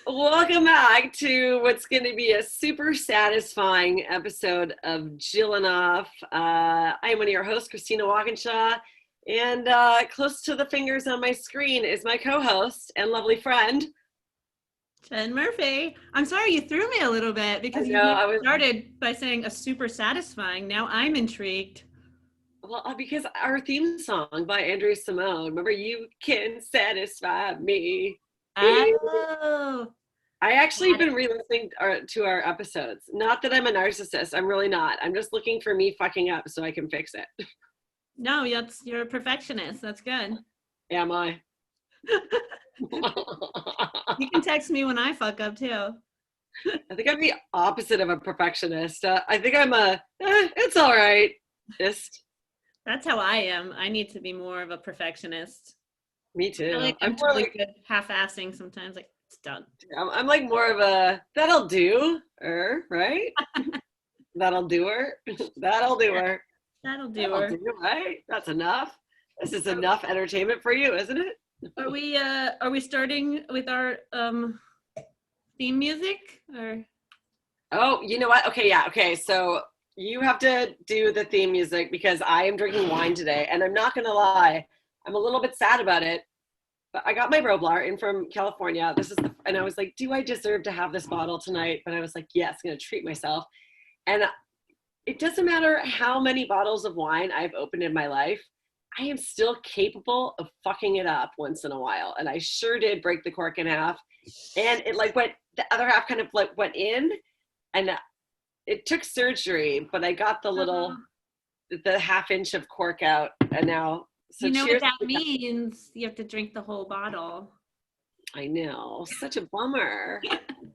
Welcome back to what's going to be a super satisfying episode of Jillin. I am one of your hosts, Christina Walkinshaw, and close to the fingers on my screen is my co-host and lovely friend. Jen Murphy. I'm sorry you threw me a little bit because started by saying a super satisfying. Now I'm intrigued. Well, because our theme song by Andrew Simone, remember, you can satisfy me. Oh. I actually been re-listening to our episodes. Not that I'm a narcissist. I'm really not. I'm just looking for me fucking up so I can fix it. No, you're a perfectionist. That's good. Am I? You can text me when I fuck up too. I think I'm the opposite of a perfectionist. I think I'm it's all right. That's how I am. I need to be more of a perfectionist. Me too. I'm more like good half-assing sometimes. Like it's done. I'm like more of a that'll do right? That'll do her. That'll do her. That'll do her. Right? That's enough. This is enough entertainment for you, isn't it? Are we starting with our theme music or? Oh, you know what? Okay, yeah. Okay, so you have to do the theme music because I am drinking wine today, and I'm not gonna lie, I'm a little bit sad about it. But I got my Roblar in from California. And I was like, do I deserve to have this bottle tonight? But I was like, yes, I'm gonna treat myself. And it doesn't matter how many bottles of wine I've opened in my life, I am still capable of fucking it up once in a while. And I sure did break the cork in half. And it the other half kind of went in, and it took surgery, but I got the half inch of cork out, and now, so you know what that means? You have to drink the whole bottle. I know, such a bummer.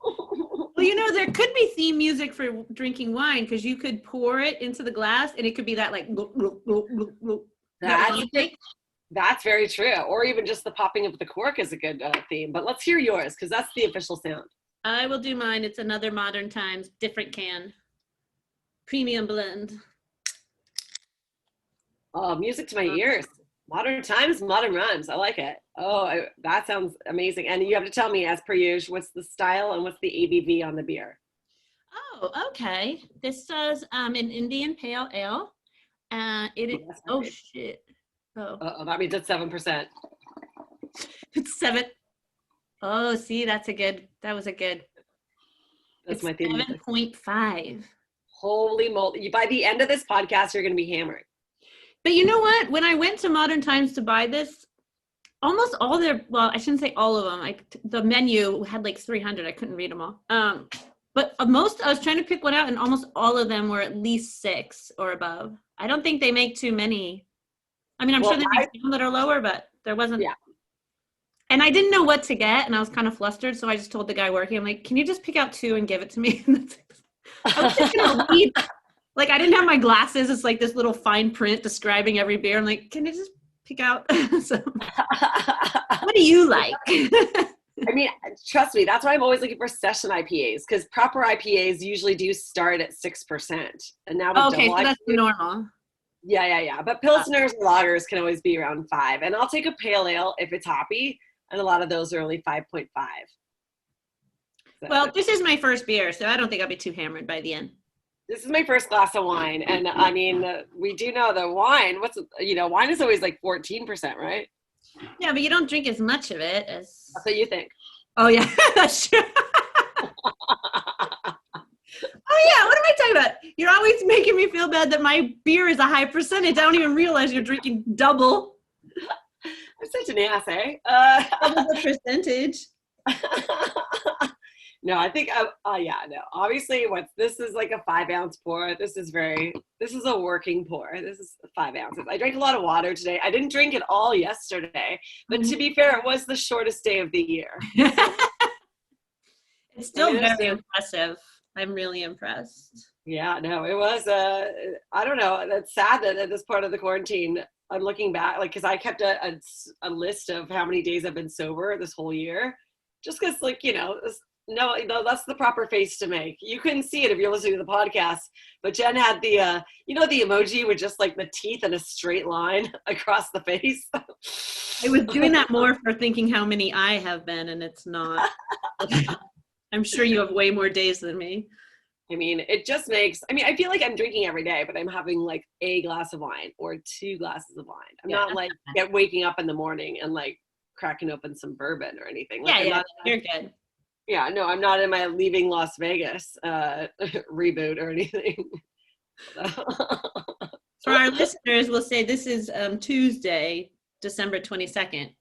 Well, there could be theme music for drinking wine because you could pour it into the glass and it could be that like. That's very true. Or even just the popping of the cork is a good theme. But let's hear yours because that's the official sound. I will do mine. It's another Modern Times, different can. Premium blend. Oh, music to my ears. Modern Times, Modern Rhymes. I like it. Oh, that sounds amazing. And you have to tell me, as per usual, what's the style and what's the ABV on the beer? Oh, okay. This says an Indian Pale Ale. Shit. Oh, that means it's 7%. It's 7. Oh, see, that was a good. That's my theme. 7.5. Holy moly. By the end of this podcast, you're going to be hammered. But you know what? When I went to Modern Times to buy this, almost all I shouldn't say all of them. The menu had like 300. I couldn't read them all. But I was trying to pick one out, and almost all of them were at least 6 or above. I don't think they make too many. I mean, I'm sure they make some that are lower, but there wasn't. Yeah. And I didn't know what to get, and I was kind of flustered, so I just told the guy working, I'm like, can you just pick out 2 and give it to me? I was just going to read. Like, I didn't have my glasses. It's like this little fine print describing every beer. I'm like, can you just pick out some? What do you like? I mean, trust me, that's why I'm always looking for session IPAs, because proper IPAs usually do start at 6%. And now so that's normal. Yeah. But Pilsners and lagers can always be around 5. And I'll take a pale ale if it's hoppy, and a lot of those are only 5.5. So, well, this is my first beer, so I don't think I'll be too hammered by the end. This is my first glass of wine, and I mean, we do know that wine. Wine is always like 14%, right? Yeah, but you don't drink as much of it as. That's what you think. Oh yeah, that's true. Oh yeah, what am I talking about? You're always making me feel bad that my beer is a high percentage. I don't even realize you're drinking double. I'm such an ass, eh? Double the percentage. No, I think, obviously this is like a 5-ounce pour. This is a working pour. This is 5 ounces. I drank a lot of water today. I didn't drink it all yesterday, but to be fair, it was the shortest day of the year. It's still very impressive. I'm really impressed. Yeah, no, it was, I don't know. That's sad that at this part of the quarantine, I'm looking back, like, cause I kept a list of how many days I've been sober this whole year, just cause No, that's the proper face to make. You couldn't see it if you're listening to the podcast, but Jen had the, the emoji with just like the teeth in a straight line across the face. I was doing that more for thinking how many I have been, and it's not. I'm sure you have way more days than me. I mean, it just makes, I feel like I'm drinking every day, but I'm having like a glass of wine or 2 glasses of wine. I'm not like waking up in the morning and like cracking open some bourbon or anything. Like, You're good. Yeah, no, I'm not in my Leaving Las Vegas reboot or anything. For our listeners, we'll say this is Tuesday, December 22nd.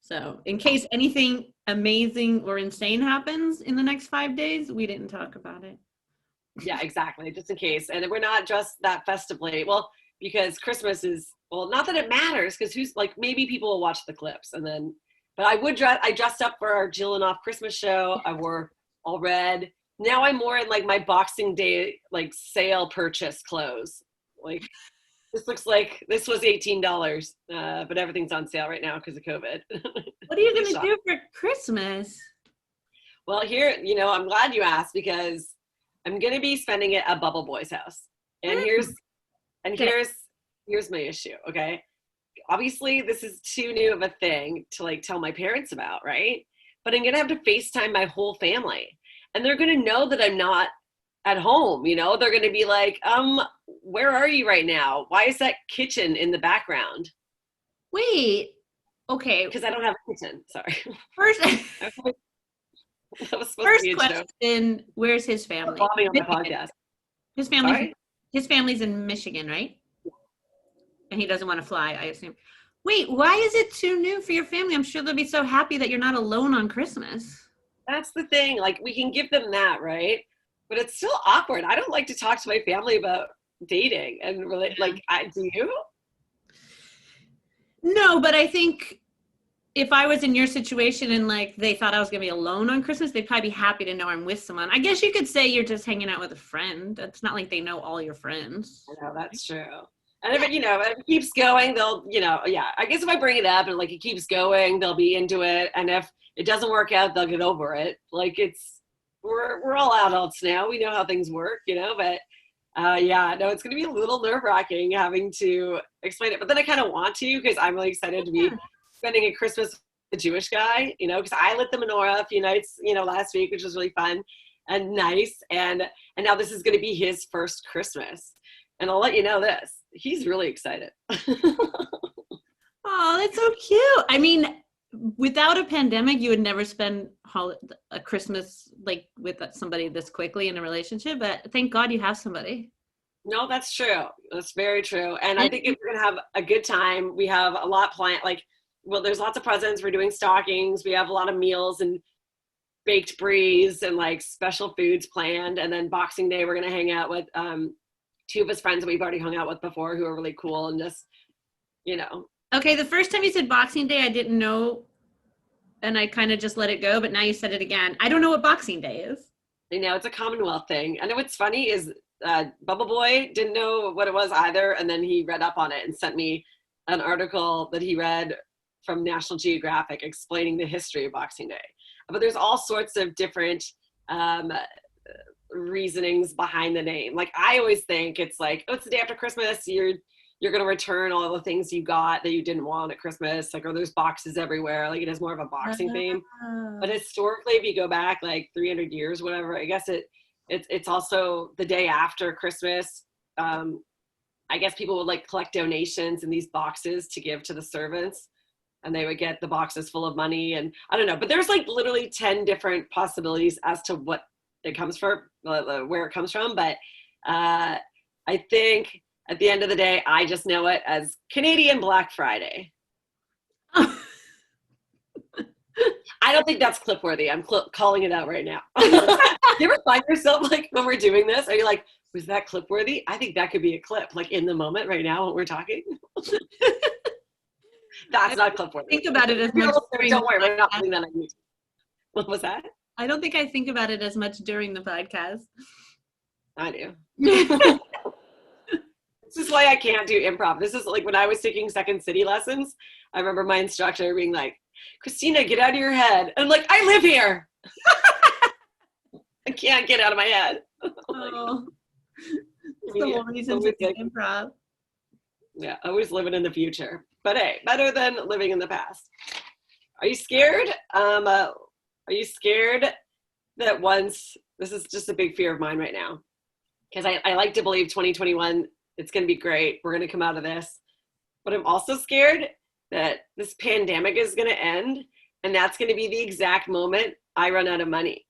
So in case anything amazing or insane happens in the next 5 days, we didn't talk about it. Yeah, exactly, just in case. And we're not just that festively. Well, because Christmas is, well, not that it matters, because maybe people will watch the clips and then, but I dressed up for our Jillin off Christmas show. I wore all red. Now I'm more in like my Boxing Day, like sale purchase clothes. Like this looks like this was $18, but everything's on sale right now because of COVID. What are you going to do for Christmas? Well, here, I'm glad you asked because I'm going to be spending it at Bubble Boy's house. And here's my issue, okay? Obviously, this is too new of a thing to like tell my parents about, right? But I'm going to have to FaceTime my whole family. And they're going to know that I'm not at home, They're going to be like, where are you right now? Why is that kitchen in the background? Wait, okay. Because I don't have a kitchen, sorry. First question, show. Where's his family? On my podcast. His family's in Michigan, right? And he doesn't want to fly, I assume. Wait, why is it too new for your family? I'm sure they'll be so happy that you're not alone on Christmas. That's the thing. Like, we can give them that, right? But it's still awkward. I don't like to talk to my family about dating and really, do you? No, but I think if I was in your situation and like they thought I was going to be alone on Christmas, they'd probably be happy to know I'm with someone. I guess you could say you're just hanging out with a friend. It's not like they know all your friends. I know, that's true. And if it keeps going, they'll, I guess if I bring it up and like it keeps going, they'll be into it. And if it doesn't work out, they'll get over it. Like we're all adults now. We know how things work, but it's going to be a little nerve-wracking having to explain it. But then I kind of want to because I'm really excited to be spending a Christmas with a Jewish guy, because I lit the menorah a few nights, last week, which was really fun and nice. And now this is going to be his first Christmas. And I'll let you know this. He's really excited. Oh, that's so cute. I mean, without a pandemic, you would never spend a Christmas like with somebody this quickly in a relationship. But thank God you have somebody. No, that's true. That's very true. And I think if we're going to have a good time, we have a lot planned. There's lots of presents. We're doing stockings. We have a lot of meals and baked bries and like special foods planned. And then Boxing Day, we're going to hang out with 2 of his friends that we've already hung out with before who are really cool and just, Okay, the first time you said Boxing Day, I didn't know, and I kind of just let it go, but now you said it again. I don't know what Boxing Day is. It's a Commonwealth thing. I know what's funny is Bubble Boy didn't know what it was either, and then he read up on it and sent me an article that he read from National Geographic explaining the history of Boxing Day. But there's all sorts of different reasonings behind the name. Like, I always think it's like, it's the day after Christmas, you're going to return all the things you got that you didn't want at Christmas. Like, or there's boxes everywhere. Like, it has more of a boxing theme. But historically, if you go back like 300 years, whatever, I guess it's also the day after Christmas. I guess people would like collect donations in these boxes to give to the servants, and they would get the boxes full of money. And I don't know, but there's like literally 10 different possibilities as to what it comes from, where it comes from. But I think at the end of the day, I just know it as Canadian Black Friday. I don't think that's clip worthy. I'm calling it out right now. You ever find yourself like when we're doing this, are you like, was that clip worthy? I think that could be a clip, like in the moment right now when we're talking. That's not clip worthy. Think about it as much. Don't worry, we're not putting that on YouTube. What was that? I don't think I think about it as much during the podcast. I do. This is why I can't do improv. This is like when I was taking Second City lessons, I remember my instructor being like, Christina, get out of your head. And I'm like, I live here. I can't get out of my head. Oh, it's the whole reason to do improv. Yeah, always living in the future. But hey, better than living in the past. Are you scared? Are you scared that once, this is just a big fear of mine right now, because I like to believe 2021, it's going to be great. We're going to come out of this. But I'm also scared that this pandemic is going to end, and that's going to be the exact moment I run out of money.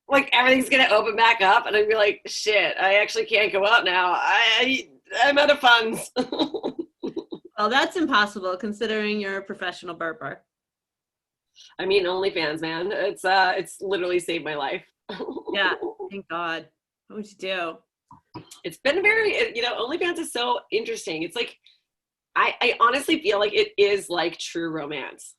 Like everything's going to open back up, and I'd be like, shit, I actually can't go out now. I'm out of funds. Well, that's impossible considering you're a professional burper. I mean, OnlyFans, man. It's literally saved my life. Yeah, thank God. What would you do? It's been OnlyFans is so interesting. It's like, I honestly feel like it is like true romance.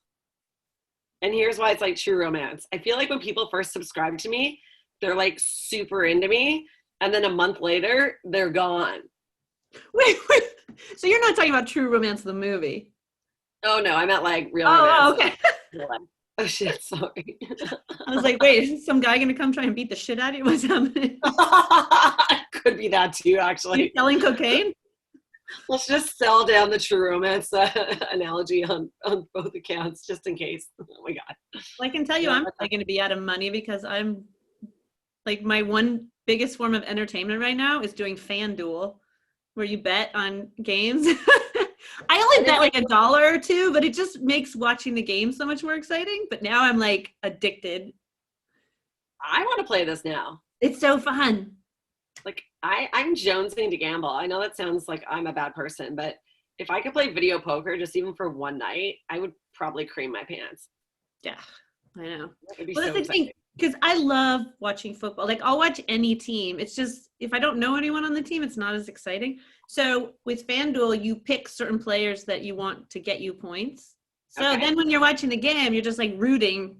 And here's why it's like true romance. I feel like when people first subscribe to me, they're like super into me. And then a month later, they're gone. Wait. So you're not talking about True Romance the movie? Oh, no. I meant like real romance. Okay. Oh, shit. Sorry. I was like, wait, is some guy going to come try and beat the shit out of you? What's happening? Could be that too, actually. You're selling cocaine? Let's just sell down the True Romance analogy on both accounts, just in case. Oh, my God. Well, I can tell you I'm probably going to be out of money because I'm, like, my one biggest form of entertainment right now is doing FanDuel, where you bet on games. I only bet like $1 or $2, but it just makes watching the game so much more exciting. But now I'm like addicted. I want to play this now. It's so fun. Like I'm jonesing to gamble. I know that sounds like I'm a bad person, but if I could play video poker just even for one night, I would probably cream my pants. Yeah, I know. That would be well, so that's the exciting. thing, because I love watching football. Like I'll watch any team. It's just if I don't know anyone on the team, it's not as exciting. So with FanDuel, you pick certain players that you want to get you points. So Okay. then when you're watching the game, you're just like rooting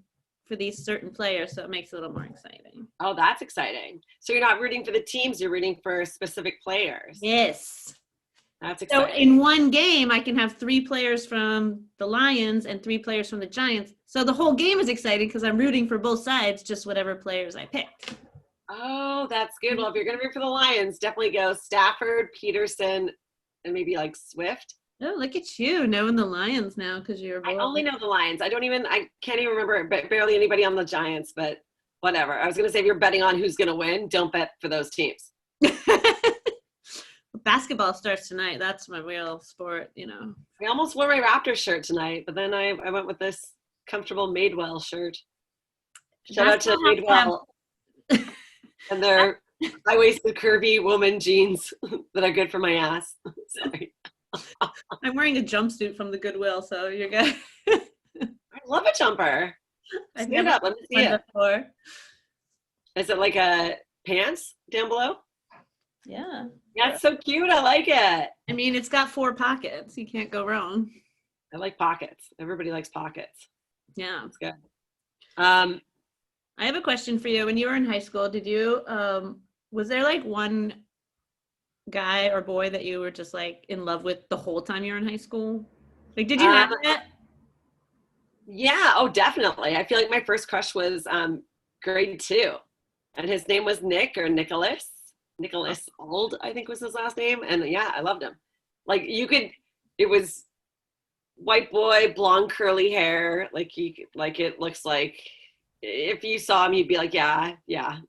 for these certain players. So it makes it a little more exciting. Oh, that's exciting. So you're not rooting for the teams, you're rooting for specific players. Yes. That's exciting. So in one game, I can have 3 players from the Lions and 3 players from the Giants. So the whole game is exciting because I'm rooting for both sides, just whatever players I picked. Oh, that's good. Well, if you're going to root for the Lions, definitely go Stafford, Peterson, and maybe like Swift. Oh, look at you knowing the Lions now because you're a boy. I only know the Lions. I can't even remember barely anybody on the Giants, but whatever. I was going to say if you're betting on who's going to win, don't bet for those teams. Basketball starts tonight. That's my real sport, you know. I almost wore my Raptors shirt tonight, but then I went with this comfortable Madewell shirt. Shout out to Madewell and their high-waisted curvy woman jeans that are good for my ass. Sorry. I'm wearing a jumpsuit from the Goodwill, so you're good. I love a jumper. Stand up. Let me see it. Before. Is it like a pants down below? Yeah. That's so cute. I like it. I mean, it's got 4 pockets. You can't go wrong. I like pockets. Everybody likes pockets. Yeah. That's good. I have a question for you. When you were in high school, did you, was there like one guy or boy that you were just like in love with the whole time you were in high school? Like, did you have that? Yeah. Oh, definitely. I feel like my first crush was grade 2, and his name was Nick or Nicholas. Nicholas Ald, I think was his last name. And yeah, I loved him. Like it was white boy, blonde curly hair. It looks like if you saw him, you'd be like, yeah,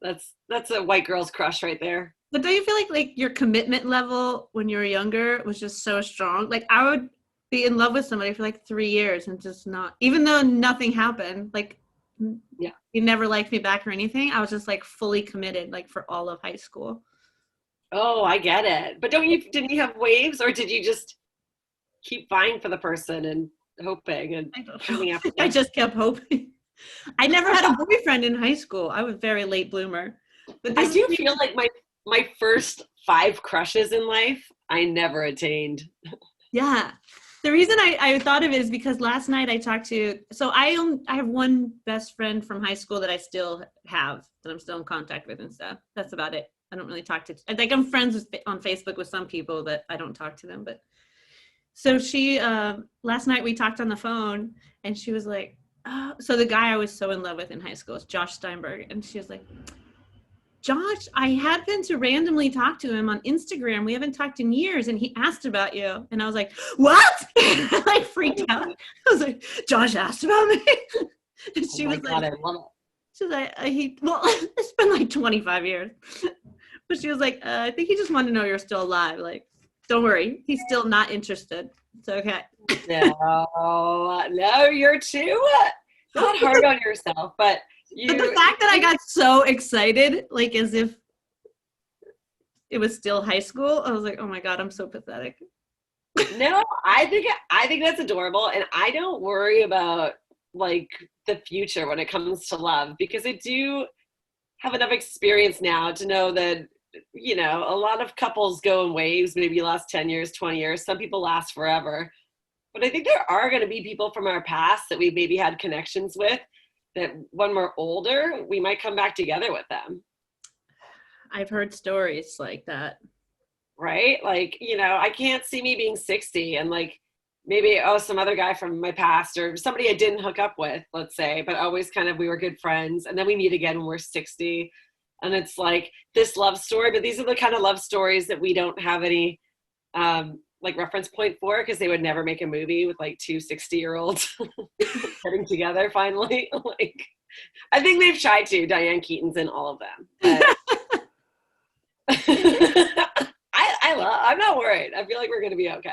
that's a white girl's crush right there. But don't you feel like your commitment level when you were younger was just so strong? Like I would be in love with somebody for like 3 years and just not, even though nothing happened, like yeah, he never liked me back or anything. I was just like fully committed, like for all of high school. Oh, I get it. But didn't you have waves, or did you just keep vying for the person and hoping and coming after them? I just kept hoping. I never had a boyfriend in high school. I was a very late bloomer. But I do feel like my first 5 crushes in life, I never attained. Yeah. The reason I thought of it is because last night I talked to, so I have one best friend from high school that I still have, that I'm still in contact with and stuff. That's about it. I don't really talk to, like I'm friends on Facebook with some people, but I don't talk to them. But so she, last night we talked on the phone and she was like, So the guy I was so in love with in high school is Josh Steinberg. And she was like, Josh, I happened to randomly talk to him on Instagram. We haven't talked in years. And he asked about you. And I was like, what? I like freaked out. I was like, Josh asked about me. And she was God, like, I love it. she was like, well, it's been like 25 years. But she was like, I think he just wanted to know you're still alive. Like, don't worry. He's still not interested. It's okay. No, you're too not hard on yourself, but the fact that I got so excited, like as if it was still high school, I was like, oh my God, I'm so pathetic. No, I think that's adorable, and I don't worry about like the future when it comes to love, because I do have enough experience now to know that, you know, a lot of couples go in waves, maybe last 10 years, 20 years. Some people last forever. But I think there are going to be people from our past that we maybe had connections with that when we're older, we might come back together with them. I've heard stories like that. Right? Like, you know, I can't see me being 60 and like maybe, oh, some other guy from my past or somebody I didn't hook up with, let's say, but always kind of we were good friends. And then we meet again when we're 60. And it's like this love story, but these are the kind of love stories that we don't have any like reference point for, because they would never make a movie with like two 60-year-olds getting together finally. Like, I think they've tried to. Diane Keaton's in all of them. I'm not worried. I feel like we're going to be okay.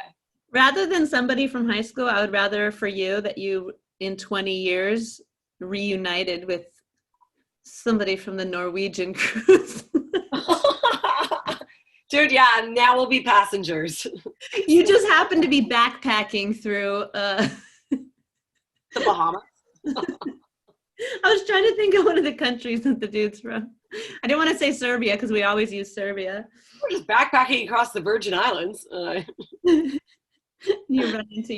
Rather than somebody from high school, I would rather for you that you in 20 years reunited with somebody from the Norwegian cruise. Dude, yeah, now we'll be passengers. You just happen to be backpacking through the Bahamas. I was trying to think of one of the countries that the dude's from. I didn't want to say Serbia because we always use Serbia. We're just backpacking across the Virgin Islands. You run into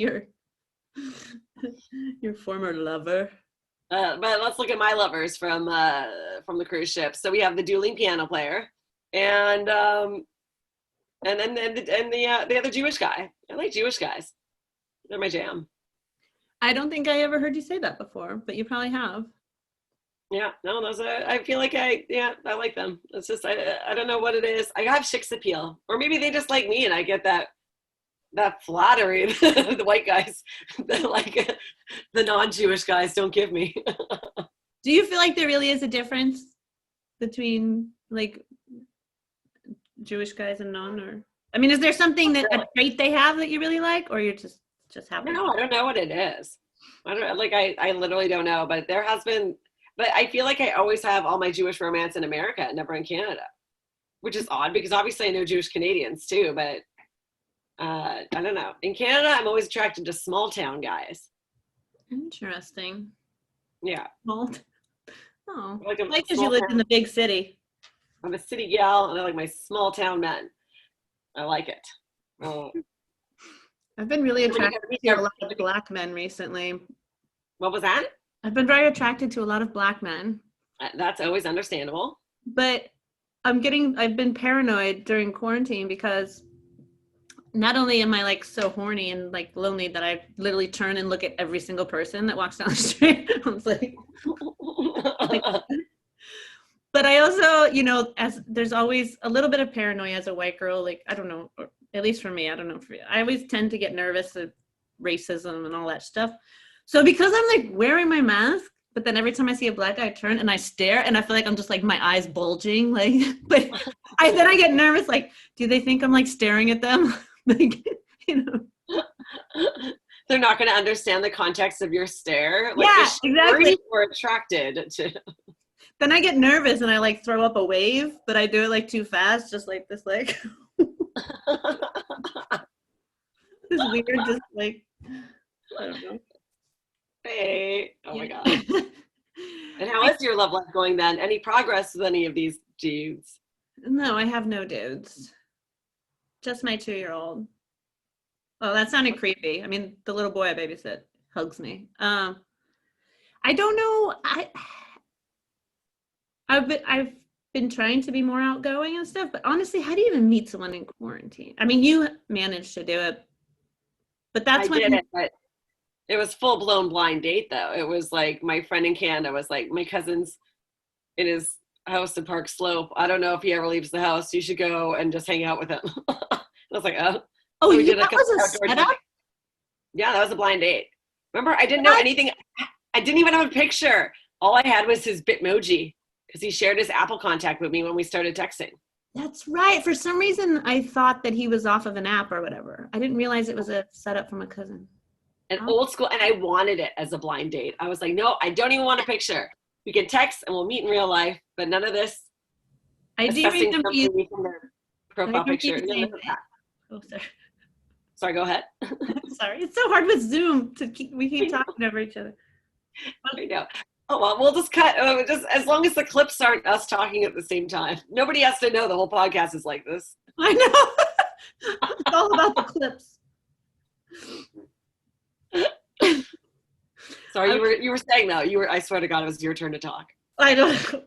your former lover. But let's look at my lovers from the cruise ship. So we have the dueling piano player, and then the other Jewish guy. I like Jewish guys. They're my jam. I don't think I ever heard you say that before, but you probably have. Yeah, no, those are, I feel like I like them. It's just, I don't know what it is. I have chicks appeal, or maybe they just like me and I get that flattery the white guys, like the non-Jewish guys don't give me. Do you feel like there really is a difference between like Jewish guys and non, or, I mean, is there something that a trait they have that you really like, or you're just happy? No, I don't know what it is. I don't like, I literally don't know, but there has been, but I feel like I always have all my Jewish romance in America, never in Canada, which is odd because obviously I know Jewish Canadians too, but I don't know. In Canada, I'm always attracted to small town guys. Interesting. Yeah. Small. Oh, like because you lived in the big city. I'm a city gal, and I like my small town men. I like it. Oh. I've been really attracted to a lot of black men recently. What was that? I've been very attracted to a lot of black men. That's always understandable. But I've been paranoid during quarantine because not only am I like so horny and like lonely that I literally turn and look at every single person that walks down the street. I was like but I also, you know, as there's always a little bit of paranoia as a white girl, like, I don't know, or at least for me, I don't know for you. I always tend to get nervous at racism and all that stuff. So because I'm like wearing my mask, but then every time I see a black guy, I turn and I stare and I feel like I'm just like my eyes bulging, like, but then I get nervous, like, do they think I'm like staring at them? Like, you know. They're not going to understand the context of your stare. Like, yeah, exactly. We're attracted to. Then I get nervous and I like throw up a wave, but I do it like too fast, just like this, like this weird, just like, I don't know. Hey, oh my God. And how is your love life going then? Any progress with any of these dudes? No, I have no dudes. Just my 2-year-old. Oh, that sounded creepy. I mean, the little boy I babysit hugs me. I don't know. I've been trying to be more outgoing and stuff, but honestly, how do you even meet someone in quarantine? I mean, you managed to do it, but that's I did it, but It was full-blown blind date, though. It was like my friend in Canada was like, my cousin's in his house in Park Slope. I don't know if he ever leaves the house. You should go and just hang out with him. I was like, oh. Oh, So we yeah, did that was a outdoor setup? thing. Yeah, that was a blind date. Remember, I didn't know anything. I didn't even have a picture. All I had was his Bitmoji because he shared his Apple contact with me when we started texting. That's right. For some reason, I thought that he was off of an app or whatever. I didn't realize it was a setup from a cousin. An old school, and I wanted it as a blind date. I was like, no, I don't even want a picture. We can text and we'll meet in real life, but none of this. I do read them. From their profile picture. Oh, sorry. Sorry, go ahead. Sorry, it's so hard with Zoom we keep talking over each other. I know. Oh well, we'll just cut. Just as long as the clips aren't us talking at the same time. Nobody has to know the whole podcast is like this. I know. It's all about the clips. Sorry, you were saying though. I swear to God, it was your turn to talk. I don't.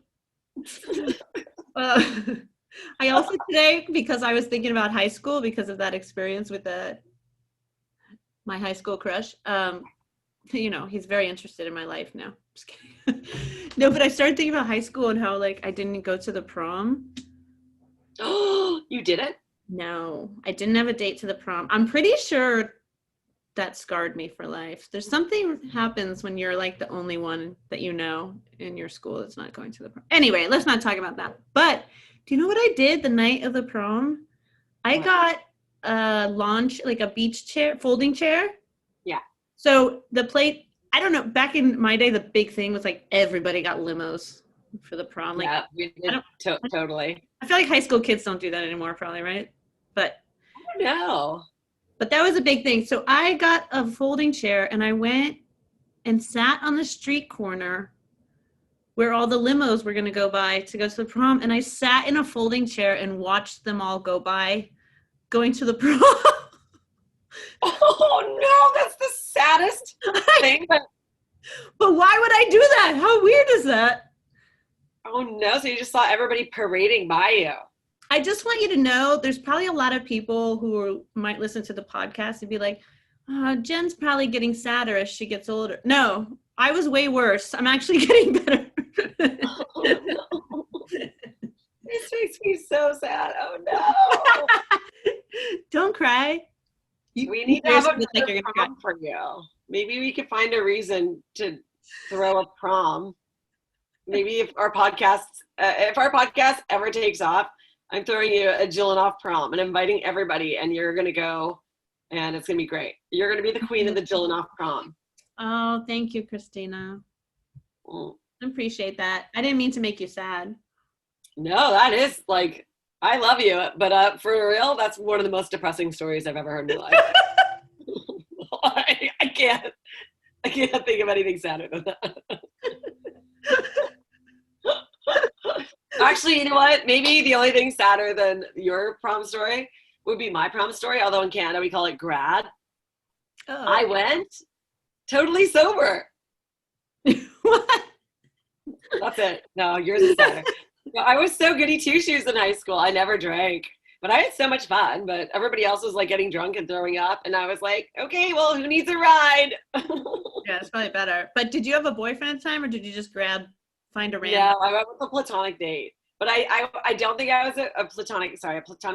I also today, because I was thinking about high school because of that experience with my high school crush. He's very interested in my life now. Just kidding. No, but I started thinking about high school and how like I didn't go to the prom. Oh, you didn't? No, I didn't have a date to the prom. I'm pretty sure that scarred me for life. There's something happens when you're like the only one that you know in your school that's not going to the prom. Anyway, let's not talk about that. But do you know what I did the night of the prom? I got a beach chair, folding chair. Yeah. So I don't know, back in my day, the big thing was like everybody got limos for the prom. Like, yeah, we did totally. I feel like high school kids don't do that anymore, probably, right? But I don't know. But that was a big thing. So I got a folding chair and I went and sat on the street corner where all the limos were going to go by to go to the prom. And I sat in a folding chair and watched them all go by going to the prom. Oh, no, that's the saddest thing. But why would I do that? How weird is that? Oh, no. So you just saw everybody parading by you. I just want you to know there's probably a lot of people who might listen to the podcast and be like, Jen's probably getting sadder as she gets older. No, I was way worse. I'm actually getting better. Oh, no. This makes me so sad. Oh, no. Don't cry. We need to have a prom for you. Maybe we could find a reason to throw a prom. Maybe if our podcast ever takes off, I'm throwing you a Jillin off prom and inviting everybody, and you're going to go, and it's going to be great. You're going to be the queen of the Jillin off prom. Oh, thank you, Christina. I appreciate that. I didn't mean to make you sad. No, that is like, I love you, but for real, that's one of the most depressing stories I've ever heard in my life. I can't think of anything sadder than that. Actually, you know what? Maybe the only thing sadder than your prom story would be my prom story, although in Canada we call it grad. Oh. I went totally sober. What? That's it. No, yours is sadder. I was so goody two-shoes in high school. I never drank, but I had so much fun. But everybody else was like getting drunk and throwing up, and I was like, okay, well, who needs a ride? Yeah, it's probably better. But did you have a boyfriend at the time, or did you just find a random? Yeah, I went with a platonic date. But I don't think I was a platonic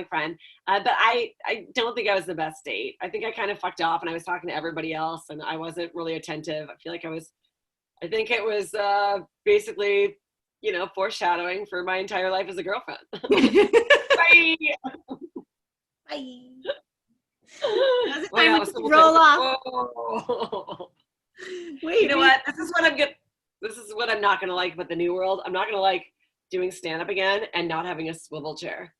friend. But I don't think I was the best date. I think I kind of fucked off and I was talking to everybody else and I wasn't really attentive. I think it was basically, foreshadowing for my entire life as a girlfriend. Bye. Bye. Roll off. Whoa. Wait, you know what? This is what I'm not going to like about the new world. I'm not going to like doing stand-up again and not having a swivel chair.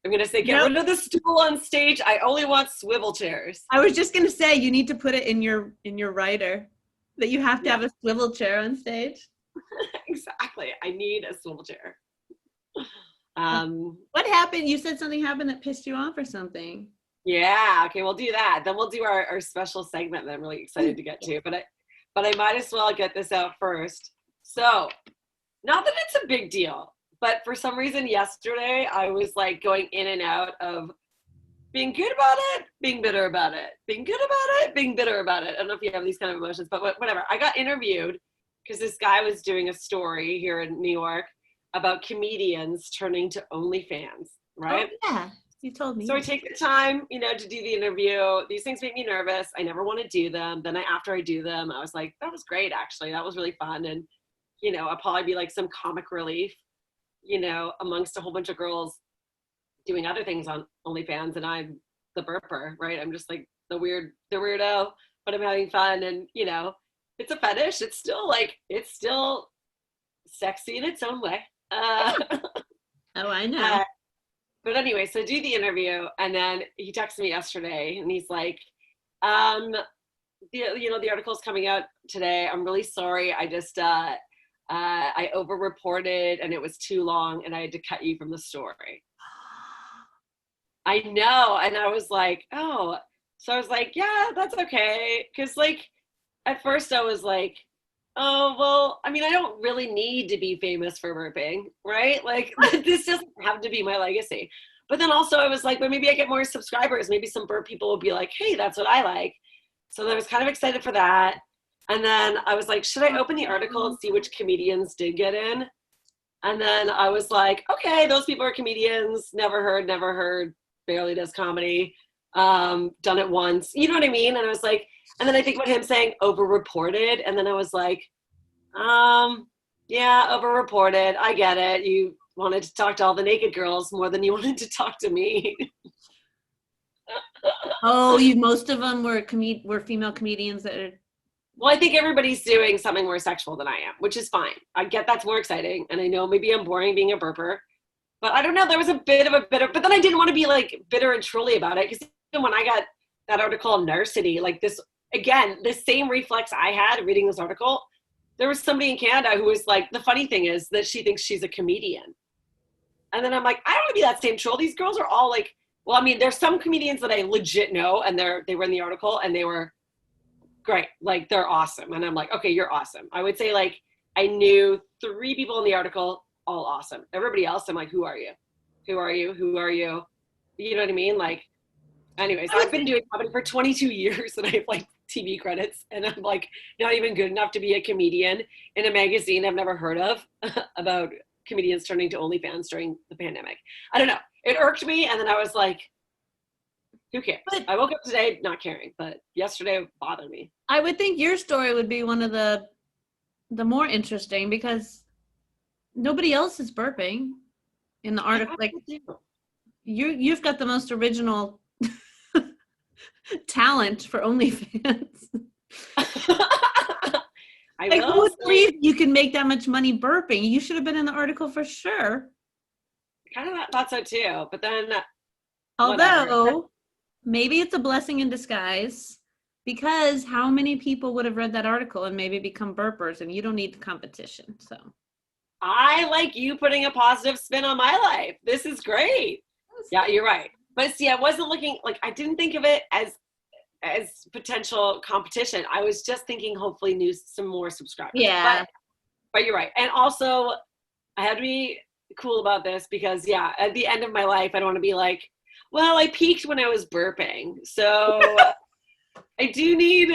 I'm going to say, get rid of the stool on stage. I only want swivel chairs. I was just going to say, you need to put it in your writer that you have to have a swivel chair on stage. Exactly. I need a swivel chair. What happened? You said something happened that pissed you off or something. Yeah. Okay. We'll do that. Then we'll do our special segment that I'm really excited to get to, but I might as well get this out first. So, not that it's a big deal, but for some reason yesterday I was like going in and out of being good about it, being bitter about it, being good about it, being bitter about it. I don't know if you have these kind of emotions, but whatever. I got interviewed because this guy was doing a story here in New York about comedians turning to OnlyFans, right? Oh, yeah, you told me. So I take the time, to do the interview. These things make me nervous. I never want to do them. Then after I do them, I was like, that was great, actually. That was really fun. And, I'll probably be like some comic relief, amongst a whole bunch of girls doing other things on OnlyFans, and I'm the burper, right? I'm just like the weirdo, but I'm having fun, and it's a fetish. It's still sexy in its own way. Oh, I know. But anyway, so I do the interview, and then he texted me yesterday, and he's like, the article's coming out today. I'm really sorry. I just I over-reported, and it was too long, and I had to cut you from the story. I know. And I was like, oh. So I was like, yeah, that's okay. Because, at first I was like, oh, well, I mean, I don't really need to be famous for burping, right? This doesn't have to be my legacy. But then also I was like, well, maybe I get more subscribers. Maybe some burp people will be like, hey, that's what I like. So I was kind of excited for that. And then I was like, should I open the article and see which comedians did get in? And then I was like, okay, those people are comedians. Never heard. Barely does comedy, done it once, you know what I mean? And I was like, and then I think about him saying over-reported, and then I was like, yeah, over-reported, I get it. You wanted to talk to all the naked girls more than you wanted to talk to me. Oh, most of them were female comedians that are. Well, I think everybody's doing something more sexual than I am, which is fine. I get that's more exciting, and I know maybe I'm boring being a burper. But I don't know, there was a bit of but then I didn't want to be bitter and trolly about it, because even when I got that article on Narcity, the same reflex I had reading this article, there was somebody in Canada who was like, the funny thing is that she thinks she's a comedian. And then I'm like, I don't want to be that same troll. These girls are all well, I mean, there's some comedians that I legit know, and they were in the article, and they were great. They're awesome. And I'm like, okay, you're awesome. I would say I knew 3 people in the article, all awesome. Everybody else, I'm like, who are you? Who are you? Who are you? You know what I mean? Anyways, I've been doing comedy for 22 years, and I have TV credits, and I'm not even good enough to be a comedian in a magazine I've never heard of about comedians turning to OnlyFans during the pandemic. I don't know. It irked me, and then I was like, who cares? But I woke up today not caring, but yesterday it bothered me. I would think your story would be one of the more interesting, because nobody else is burping in the article. You've got the most original talent for OnlyFans. Who would believe you can make that much money burping? You should have been in the article for sure. Kind of thought so too, but then. Although, maybe it's a blessing in disguise, because how many people would have read that article and maybe become burpers, and you don't need the competition, so. I like you putting a positive spin on my life. This is great. Yeah, you're right. But see, I wasn't looking, I didn't think of it as potential competition. I was just thinking hopefully some more subscribers. Yeah. But you're right. And also, I had to be cool about this, because, yeah, at the end of my life, I don't want to be like, well, I peaked when I was burping. So I do need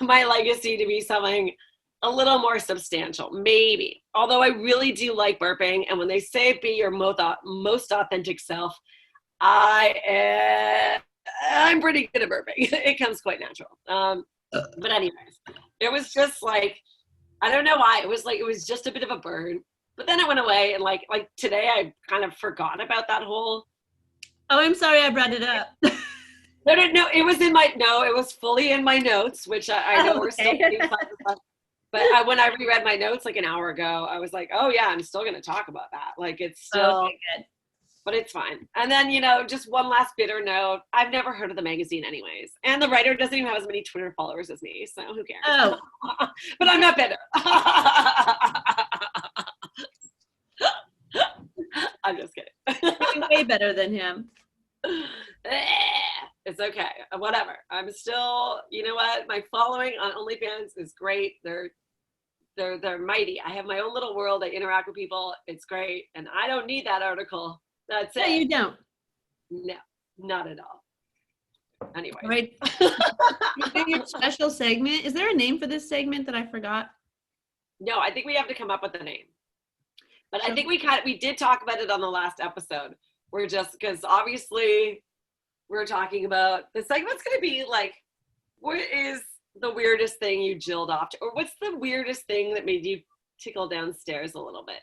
my legacy to be something a little more substantial, maybe. Although I really do like burping, and when they say be your most authentic self, I'm pretty good at burping. It comes quite natural. But anyways, it was just I don't know why. It was just a bit of a burn. But then it went away, and like today I kind of forgot about that whole. Oh, I'm sorry I brought it up. No, it was fully in my notes, which I know we're still getting fun. But when I reread my notes an hour ago, I was like, oh yeah, I'm still going to talk about that. It's still, okay, good. But it's fine. And then, just one last bitter note. I've never heard of the magazine anyways. And the writer doesn't even have as many Twitter followers as me, so who cares? Oh. But I'm not bitter. I'm just kidding. You're way better than him. It's okay. Whatever. I'm still, you know what? My following on OnlyFans is great. They're mighty. I have my own little world. I interact with people. It's great. And I don't need that article. That's it. No, you don't. No, not at all. Anyway. Right. Your special segment. Is there a name for this segment that I forgot? No, I think we have to come up with a name. But I think we did talk about it on the last episode. We're just, because obviously we're talking about, the segment's going to be like, what is the weirdest thing you jilled off to? Or what's the weirdest thing that made you tickle downstairs a little bit?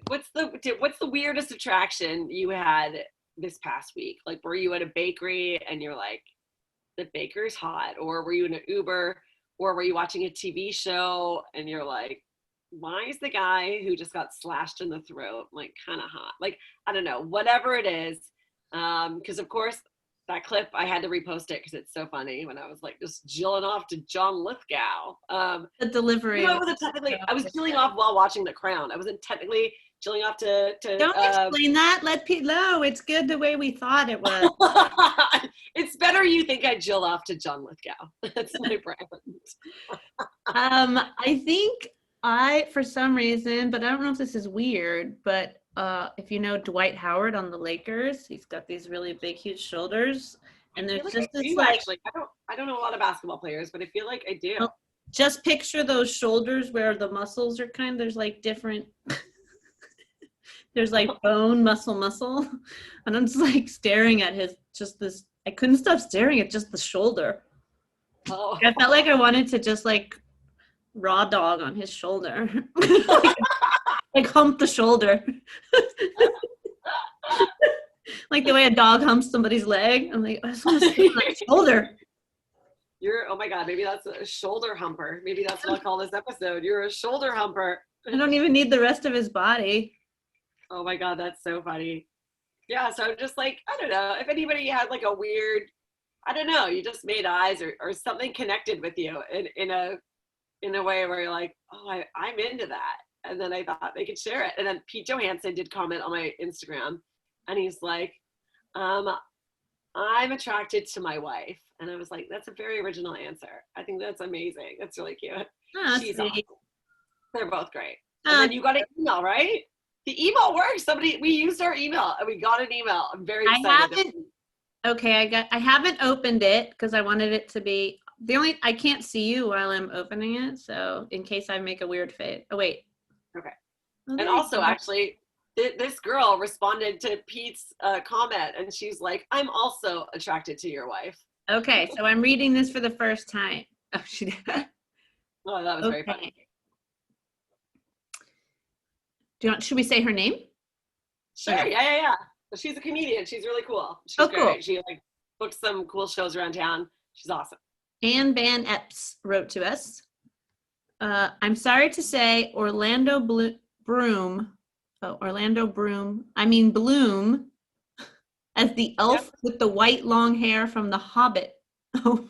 What's the weirdest attraction you had this past week? Like, were you at a bakery and you're like, the baker's hot? Or were you in an Uber? Or were you watching a TV show and you're like, why is the guy who just got slashed in the throat like kind of hot? Like, I don't know, whatever it is. Because of course that clip, I had to repost it because it's so funny when I was like just jilling off to John Lithgow. The delivery. You know, I was jilling off while watching The Crown. I wasn't technically jilling off to Don't explain that. Let people know it's good the way we thought it was. It's better you think I jill off to John Lithgow. That's my brand. I think for some reason, but I don't know if this is weird, but if you know Dwight Howard on the Lakers, he's got these really big, huge shoulders, and there's just this like. Actually, I don't know a lot of basketball players, but I feel like I do. Just picture those shoulders where the muscles are there's like different. There's like bone, muscle, and I'm just like staring at I couldn't stop staring at just the shoulder. Oh. I felt like I wanted to just like raw dog on his shoulder. like hump the shoulder. Like the way a dog humps somebody's leg. I'm like, I just want to see my shoulder. Oh my God, maybe that's a shoulder humper. Maybe that's what I'll call this episode. You're a shoulder humper. I don't even need the rest of his body. Oh my God, that's so funny. Yeah, so just like, I don't know, if anybody had like a weird, I don't know, you just made eyes or something connected with you in a way where you're like, oh, I'm into that. And then I thought they could share it. And then Pete Johansson did comment on my Instagram and he's like, I'm attracted to my wife. And I was like, that's a very original answer. I think that's amazing. That's really cute. Oh, She's sweet. awesome. They're both great. And then you got an email, right? The email works. We used our email and we got an email. I'm very excited. I haven't opened it because I wanted it to be I can't see you while I'm opening it. So in case I make a weird face. Oh, wait. Okay. And also actually this girl responded to Pete's comment and she's like, I'm also attracted to your wife. Okay. So I'm reading this for the first time. Oh, she did. Oh, that was very funny. Should we say her name? Sure. Okay. Yeah. She's a comedian. She's really cool. She's great. Cool. She like books some cool shows around town. She's awesome. Anne Van Epps wrote to us. I'm sorry to say Orlando Bloom, as the elf with the white long hair from The Hobbit. Oh.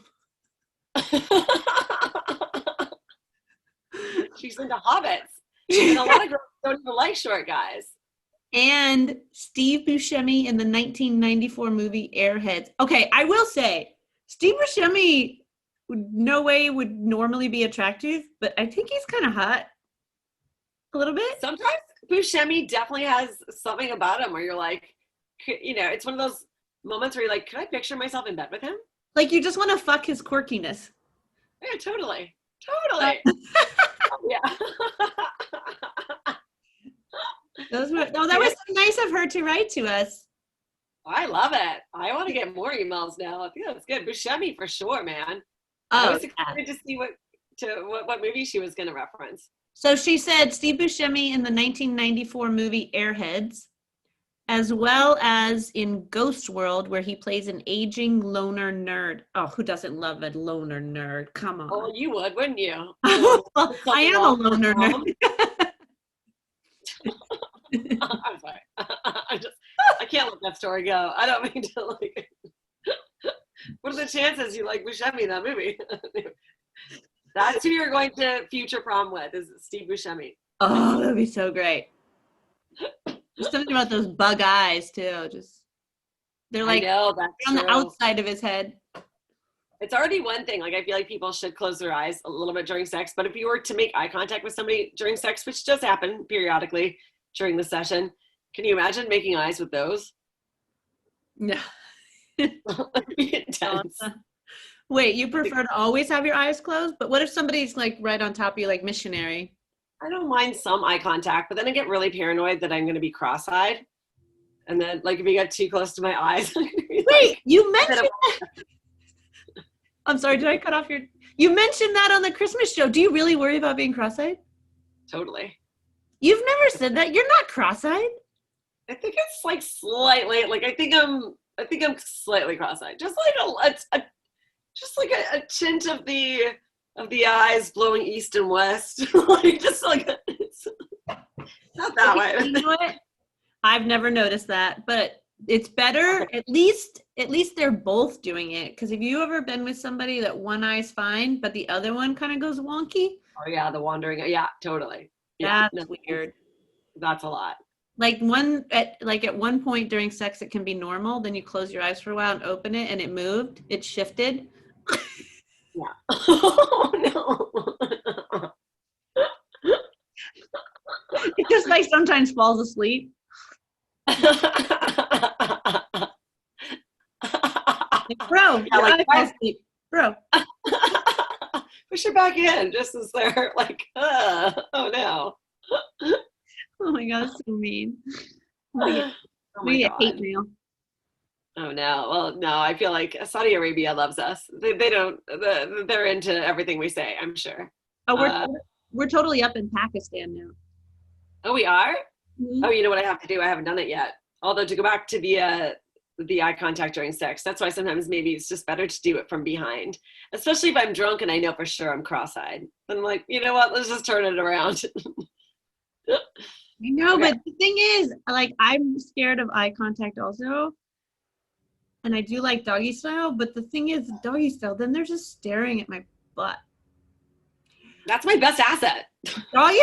She's into hobbits. And a lot of girls don't even like short guys. And Steve Buscemi in the 1994 movie Airheads. Okay, I will say, Steve Buscemi would normally be attractive, but I think he's kind of hot. A little bit. Sometimes Buscemi definitely has something about him where you're like, it's one of those moments where you're like, could I picture myself in bed with him? Like you just want to fuck his quirkiness. Yeah, totally. Yeah. That was nice of her to write to us. I love it. I want to get more emails now. I think that's good. Buscemi for sure, man. I was excited to see what movie she was going to reference. So she said Steve Buscemi in the 1994 movie Airheads, as well as in Ghost World, where he plays an aging loner nerd. Oh, who doesn't love a loner nerd? Come on. Oh, you would, wouldn't you? I am a loner nerd. I'm sorry. I can't let that story go. I don't mean to like. What are the chances you like Buscemi in that movie? That's who you're going to future prom with, is Steve Buscemi. Oh, that'd be so great. There's something about those bug eyes too. They're like on the outside of his head. It's already one thing. Like I feel like people should close their eyes a little bit during sex, but if you were to make eye contact with somebody during sex, which does happen periodically during the session, can you imagine making eyes with those? No. It'd be intense. Awesome. Wait, you prefer to always have your eyes closed? But what if somebody's like right on top of you, like missionary? I don't mind some eye contact, but then I get really paranoid that I'm going to be cross-eyed. And then, like, if you get too close to my eyes, Wait, you mentioned I'm sorry, did I cut off your... You mentioned that on the Christmas show. Do you really worry about being cross-eyed? Totally. You've never said that. You're not cross-eyed. I think it's like slightly, like I think I'm slightly cross-eyed. Just like a tint of the eyes blowing east and west. Like just like it's not that way. You know what? I've never noticed that, but it's better. At least they're both doing it. Because if you ever been with somebody that one eye's fine, but the other one kind of goes wonky. Oh yeah, the wandering. Yeah, totally. Yeah, that's weird. That's a lot. Like at one point during sex, it can be normal. Then you close your eyes for a while and open it, and it moved. It shifted. Yeah. Oh no. It just like sometimes falls asleep. Like, bro, yeah, like, asleep. Bro. Push her back in just as they're like, oh no. Oh my god, that's so mean. We get hate mail. Oh no. Well, no, I feel like Saudi Arabia loves us. They're into everything we say, I'm sure. Oh, we're totally up in Pakistan now. Oh, we are? Mm-hmm. Oh, you know what I have to do? I haven't done it yet. Although to go back to the eye contact during sex, that's why sometimes maybe it's just better to do it from behind. Especially if I'm drunk and I know for sure I'm cross-eyed. I'm like, you know what? Let's just turn it around. I know, okay. But the thing is, like, I'm scared of eye contact also. And I do like doggy style, but the thing is, doggy style, then they're just staring at my butt. That's my best asset. Doggy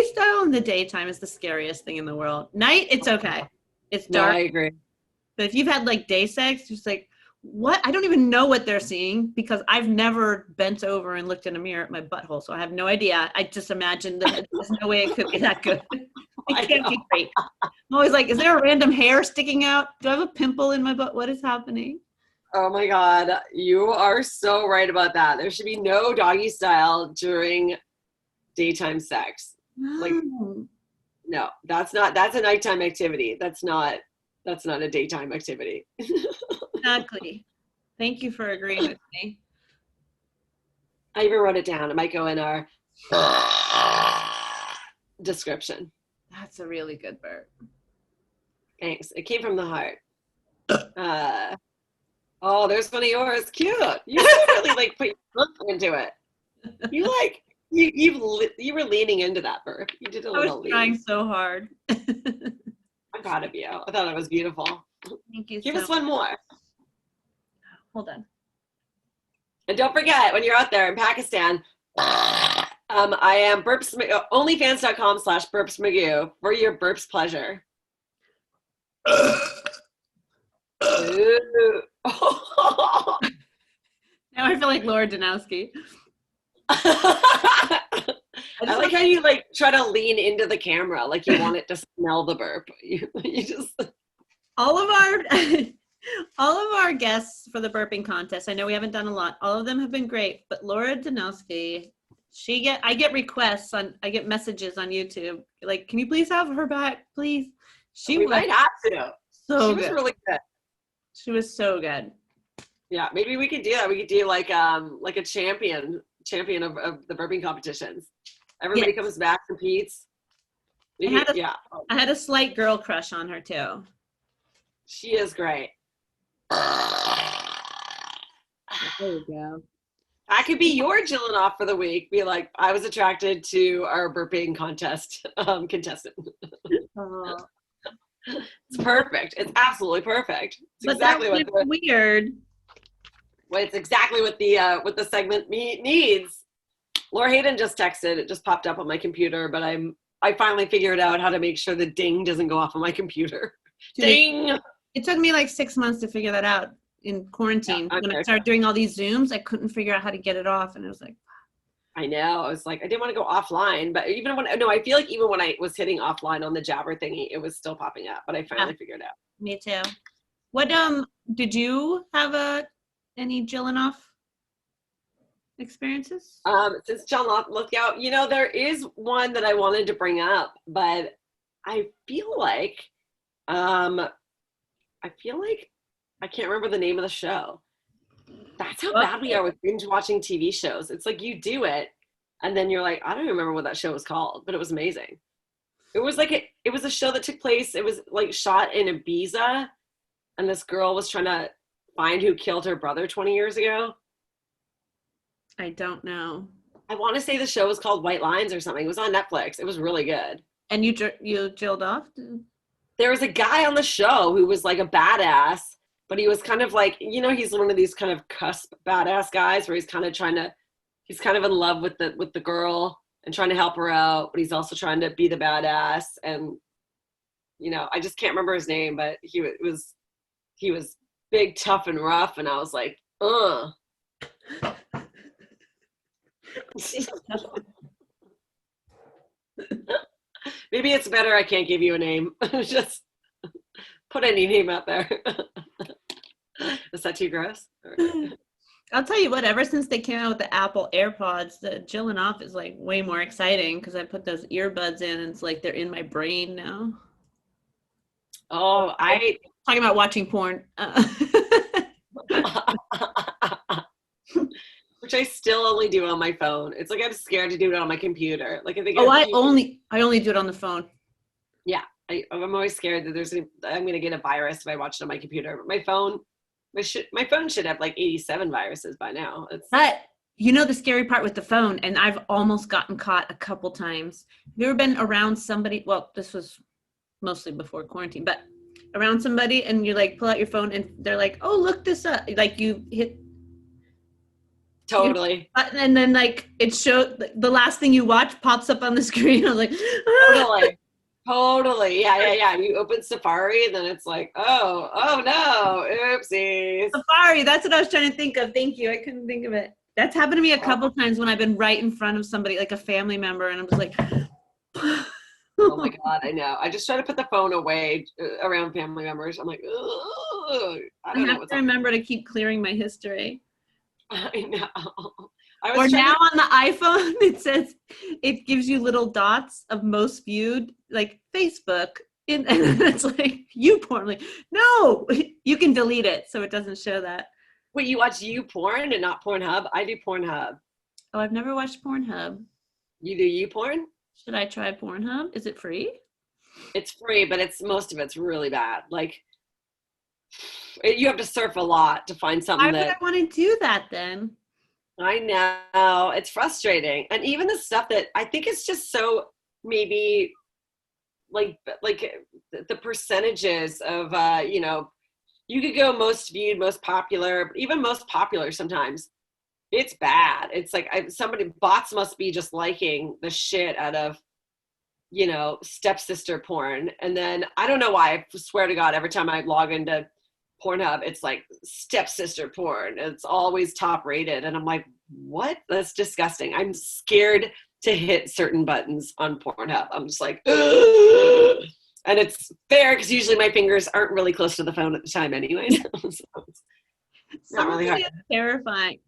style in the daytime is the scariest thing in the world. Night, it's okay. It's dark. No, I agree. But if you've had like day sex, just like, what? I don't even know what they're seeing because I've never bent over and looked in a mirror at my butthole. So I have no idea. I just imagine that there's no way it could be that good. It can't be great. I'm always like, is there a random hair sticking out? Do I have a pimple in my butt? What is happening? Oh my God. You are so right about that. There should be no doggy style during daytime sex. Like, no, that's a nighttime activity. That's not a daytime activity. Exactly. Thank you for agreeing with me. I even wrote it down. It might go in our description. That's a really good burp. Thanks. It came from the heart. Oh, there's one of yours. Cute. You really like put your look into it. You like you were leaning into that burp. You did a little lean. Trying so hard. I'm proud of you. I thought it was beautiful. Thank you. Give us one more. Hold on. And don't forget, when you're out there in Pakistan, I am onlyfans.com/burpsmagoo for your burps pleasure. Ooh. Now I feel like Laura Danowski. I like how you like try to lean into the camera, like you want it to smell the burp. You just all of our guests for the burping contest. I know we haven't done a lot. All of them have been great, but Laura Danowski, I get messages on YouTube like, can you please have her back, please? We might have to. So she was really good. She was so good. Yeah, maybe we could do that. We could do like a champion of the burping competitions. Everybody comes back, competes. I had a slight girl crush on her too. She is great. There you go. I could be your Jillin off for the week. Be like, I was attracted to our burping contest contestant. It's perfect. It's absolutely perfect. It's exactly weird. Well, it's exactly what the segment needs. Laura Hayden just texted. It just popped up on my computer, but I finally figured out how to make sure the ding doesn't go off on my computer. Ding! It took me like 6 months to figure that out in quarantine. When I started doing all these Zooms, I couldn't figure out how to get it off, and it was like, I know. I was like, I didn't want to go offline, but I feel like even when I was hitting offline on the Jabber thingy, it was still popping up, but I finally figured it out. Me too. What did you have any Jillin experiences? Since John Lithgow, there is one that I wanted to bring up, but I feel like, um, I can't remember the name of the show. That's how bad we are with binge watching TV shows. It's like you do it, and then you're like, I don't remember what that show was called, but it was amazing. It was like it was a show that took place. It was like shot in Ibiza, and this girl was trying to find who killed her brother 20 years ago. I don't know. I want to say the show was called White Lines or something. It was on Netflix. It was really good. And you jilled off? There was a guy on the show who was like a badass, but he was kind of like, he's one of these kind of cusp badass guys where he's kind of in love with the girl and trying to help her out, but he's also trying to be the badass. And, I just can't remember his name, but he was big, tough, and rough. And I was like, ugh. Maybe it's better I can't give you a name. Just put any name out there. Is that too gross? I'll tell you what, ever since they came out with the Apple AirPods, the Jillin off is like way more exciting because I put those earbuds in and it's like they're in my brain now. Oh, talking about watching porn. Which I still only do on my phone. It's like I'm scared to do it on my computer. Like I only do it on the phone. Yeah, I'm always scared that I'm gonna get a virus if I watch it on my computer. But my phone should have like 87 viruses by now. But the scary part with the phone, and I've almost gotten caught a couple times. Have you ever been around somebody? Well, this was mostly before quarantine, but around somebody and you like pull out your phone and they're like, "Oh, look this up!" Like you hit. Totally. And then like it showed the last thing you watch pops up on the screen. I was like, ah! Totally. Yeah. You open Safari and then it's like, oh no, oopsies. Safari. That's what I was trying to think of. Thank you. I couldn't think of it. That's happened to me a couple times when I've been right in front of somebody, like a family member, and I'm just like, oh my God, I know. I just try to put the phone away around family members. I'm like, I have to remember to keep clearing my history. I know. Or now on the iPhone, it says it gives you little dots of most viewed, like Facebook, and it's like YouPorn. Like, no, you can delete it so it doesn't show that. Wait, you watch YouPorn and not Pornhub? I do Pornhub. Oh, I've never watched Pornhub. You do YouPorn? Should I try Pornhub? Is it free? It's free, but most of it's really bad. Like, you have to surf a lot to find something. Why would I want to do that then? I know, it's frustrating. And even the stuff that I think is just so maybe like the percentages of you could go most viewed, most popular, but even most popular sometimes it's bad. It's like bots must be just liking the shit out of stepsister porn. And then I don't know why, I swear to God, every time I log into Pornhub, it's like stepsister porn. It's always top rated. And I'm like, what? That's disgusting. I'm scared to hit certain buttons on Pornhub. I'm just like, ugh. And it's fair because usually my fingers aren't really close to the phone at the time anyway. So it's not really hard. Terrifying.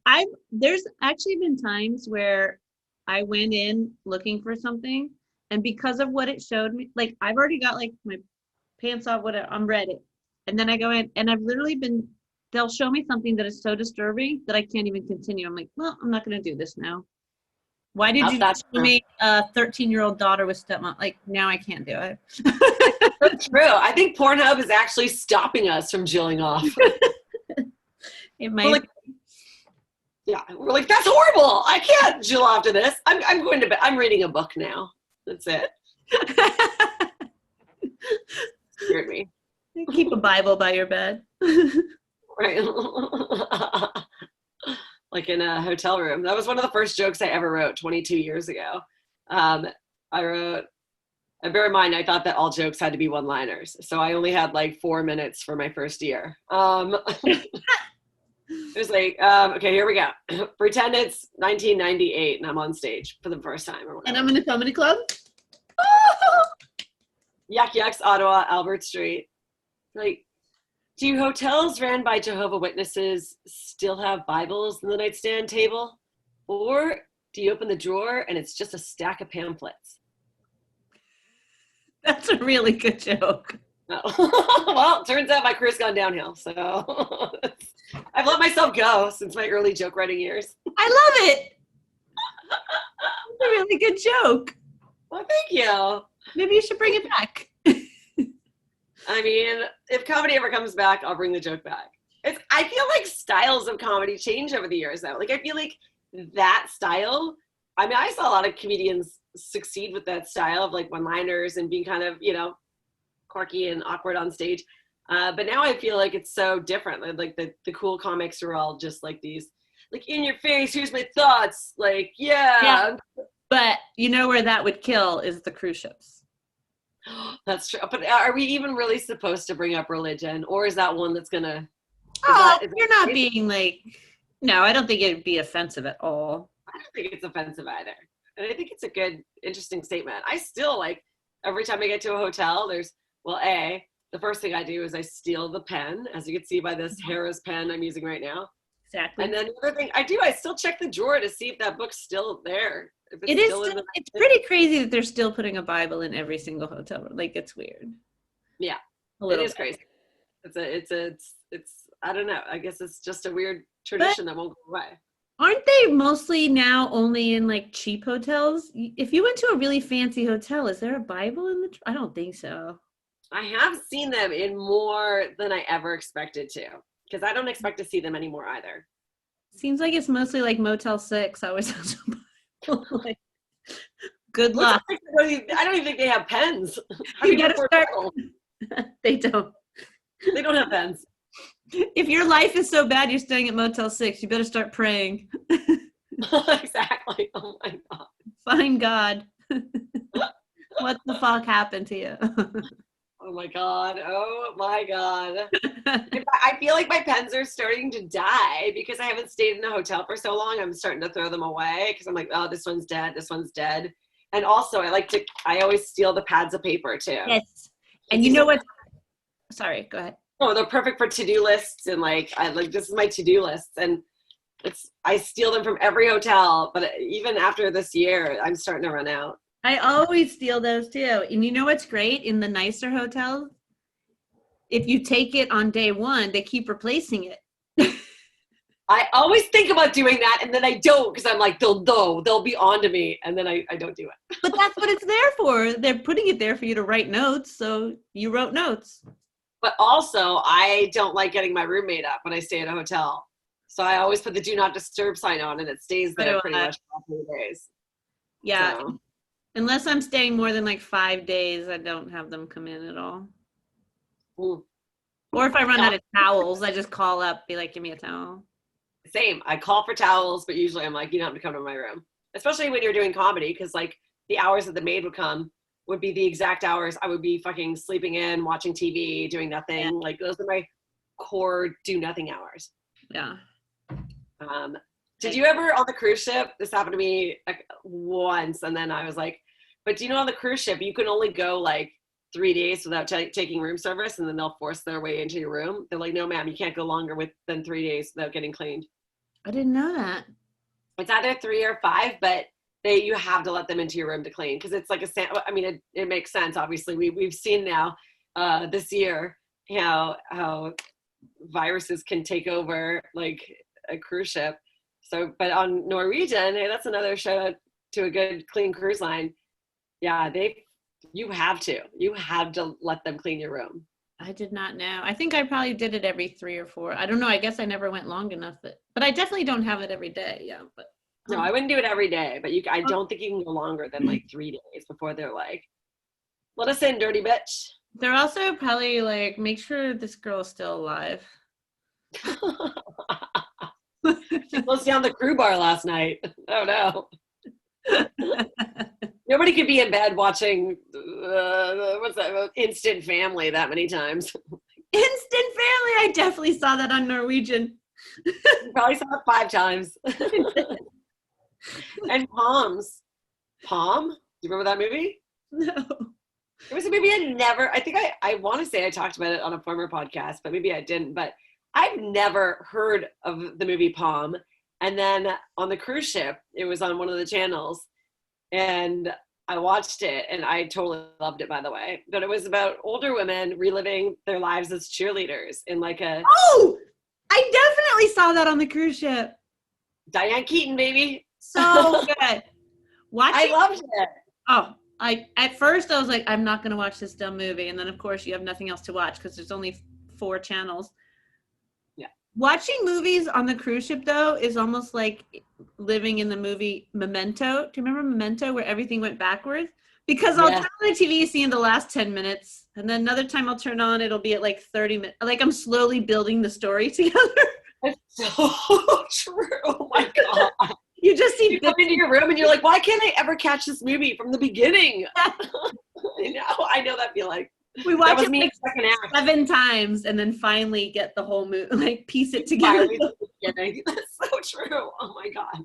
There's actually been times where I went in looking for something, and because of what it showed me, like I've already got like my pants off, whatever, I'm ready. And then I go in and I've literally they'll show me something that is so disturbing that I can't even continue. I'm like, well, I'm not going to do this now. Why did you show me a 13-year-old daughter with stepmom? Like, now I can't do it. That's true. I think Pornhub is actually stopping us from jilling off. It might. We're like, that's horrible. I can't jill after this. I'm going to bed. I'm reading a book now. That's it. Scared me. Keep a Bible by your bed. Right. Like in a hotel room. That was one of the first jokes I ever wrote 22 years ago. I wrote, and bear in mind, I thought that all jokes had to be one-liners. So I only had like 4 minutes for my first year. It was like, okay, here we go. Pretend it's 1998 and I'm on stage for the first time. Or whatever. And I'm in a comedy club? Yuck Yucks, Ottawa, Albert Street. Like, Do hotels ran by Jehovah Witnesses still have Bibles in the nightstand table? Or do you open the drawer and it's just a stack of pamphlets? That's a really good joke. Oh. Well, turns out my career's gone downhill, so I've let myself go since my early joke writing years. I love it. It's a really good joke. Well, thank you. Maybe you should bring it back. I mean, if comedy ever comes back, I'll bring the joke back. I feel like styles of comedy change over the years, though. Like, I feel like that style, I mean, I saw a lot of comedians succeed with that style of like one-liners and being kind of, quirky and awkward on stage. But now I feel like it's so different. Like the cool comics are all just like these, like, in your face, here's my thoughts. Like, yeah. But you know where that would kill is the cruise ships. That's true. But are we even really supposed to bring up religion? Or is that one that's gonna... You're not being like... No, I don't think it'd be offensive at all. I don't think it's offensive either. And I think it's a good, interesting statement. I still, like, every time I get to a hotel, the first thing I do is I steal the pen, as you can see by this Harris pen I'm using right now. Exactly. And then the other thing I do, I still check the drawer to see if that book's still there. It's pretty crazy that they're still putting a Bible in every single hotel room. Like, it's weird. Yeah, it is crazy. It's I don't know. I guess it's just a weird tradition that won't go away. Aren't they mostly now only in like cheap hotels? If you went to a really fancy hotel, is there a Bible in the? I don't think so. I have seen them in more than I ever expected to, because I don't expect to see them anymore either. Seems like it's mostly like Motel 6. I always have to like, good luck. I don't even think they have pens. You gotta start. They don't. They don't have pens. If your life is so bad you're staying at Motel 6, you better start praying. Exactly. Oh my God. Find God. What the fuck happened to you? Oh my God. Oh my God. I feel like my pens are starting to die because I haven't stayed in a hotel for so long. I'm starting to throw them away because I'm like, oh, this one's dead. This one's dead. And also I always steal the pads of paper too. Yes. And you know what? Sorry, go ahead. Oh, they're perfect for to-do lists. And this is my to-do list. And I steal them from every hotel. But even after this year, I'm starting to run out. I always steal those too. And you know what's great? In the nicer hotels, if you take it on day one, they keep replacing it. I always think about doing that, and then I don't, because I'm like, they'll be on to me, and then I don't do it. But that's what it's there for. They're putting it there for you to write notes, so you wrote notes. But also, I don't like getting my roommate up when I stay at a hotel. So I always put the do not disturb sign on, and it stays there pretty much all 3 days. Yeah. So. Unless I'm staying more than like 5 days, I don't have them come in at all. Ooh. Or if I run out of towels, I just call up, be like, give me a towel. Same. I call for towels, but usually I'm like, you don't have to come to my room. Especially when you're doing comedy, because like the hours that the maid would come would be the exact hours I would be fucking sleeping in, watching TV, doing nothing. Yeah. Like those are my core do nothing hours. Yeah. Did you ever on the cruise ship? This happened to me once, and then I was like, but do you know on the cruise ship you can only go like 3 days without taking room service, and then they'll force their way into your room. They're like, no, ma'am, you can't go longer than 3 days without getting cleaned. I didn't know that. It's either 3 or 5, but you have to let them into your room to clean because it's like it makes sense. Obviously, we've seen now this year how viruses can take over like a cruise ship. So, but on Norwegian, hey, that's another shout out to a good clean cruise line. Yeah, you have to let them clean your room. I did not know. I think I probably did it every 3 or 4. I don't know. I guess I never went long enough, but I definitely don't have it every day. Yeah, but no, I wouldn't do it every day. But I don't think you can go longer than like 3 days before they're like, let us in, dirty bitch. They're also probably like, make sure this girl is still alive. She closed down the crew bar last night. Oh no. Nobody could be in bed watching what's that? Instant Family that many times. Instant Family. I definitely saw that on Norwegian. You probably saw it 5 times. And Palms. Palm? Do you remember that movie? No. It was a movie I think I want to say I talked about it on a former podcast, but maybe I didn't. But I've never heard of the movie Palm. And then on the cruise ship, it was on one of the channels. And I watched it and I totally loved it, by the way. But it was about older women reliving their lives as cheerleaders in like a Oh, I definitely saw that on the cruise ship. Diane Keaton, baby. So good. I loved it. Oh, at first I was like, I'm not going to watch this dumb movie. And then of course you have nothing else to watch because there's only 4 channels. Yeah. Watching movies on the cruise ship though is almost like living in the movie Memento. Do you remember Memento where everything went backwards? Because I'll turn on the TV, see in the last 10 minutes. And then another time I'll turn on, it'll be at like 30 minutes. Like I'm slowly building the story together. It's so true. Oh my God. You just see you come into your room and you're like, why can't I ever catch this movie from the beginning? I know that feeling. We watch it like second act 7 times and then finally get the whole movie, like piece it together. That's so true. Oh my God.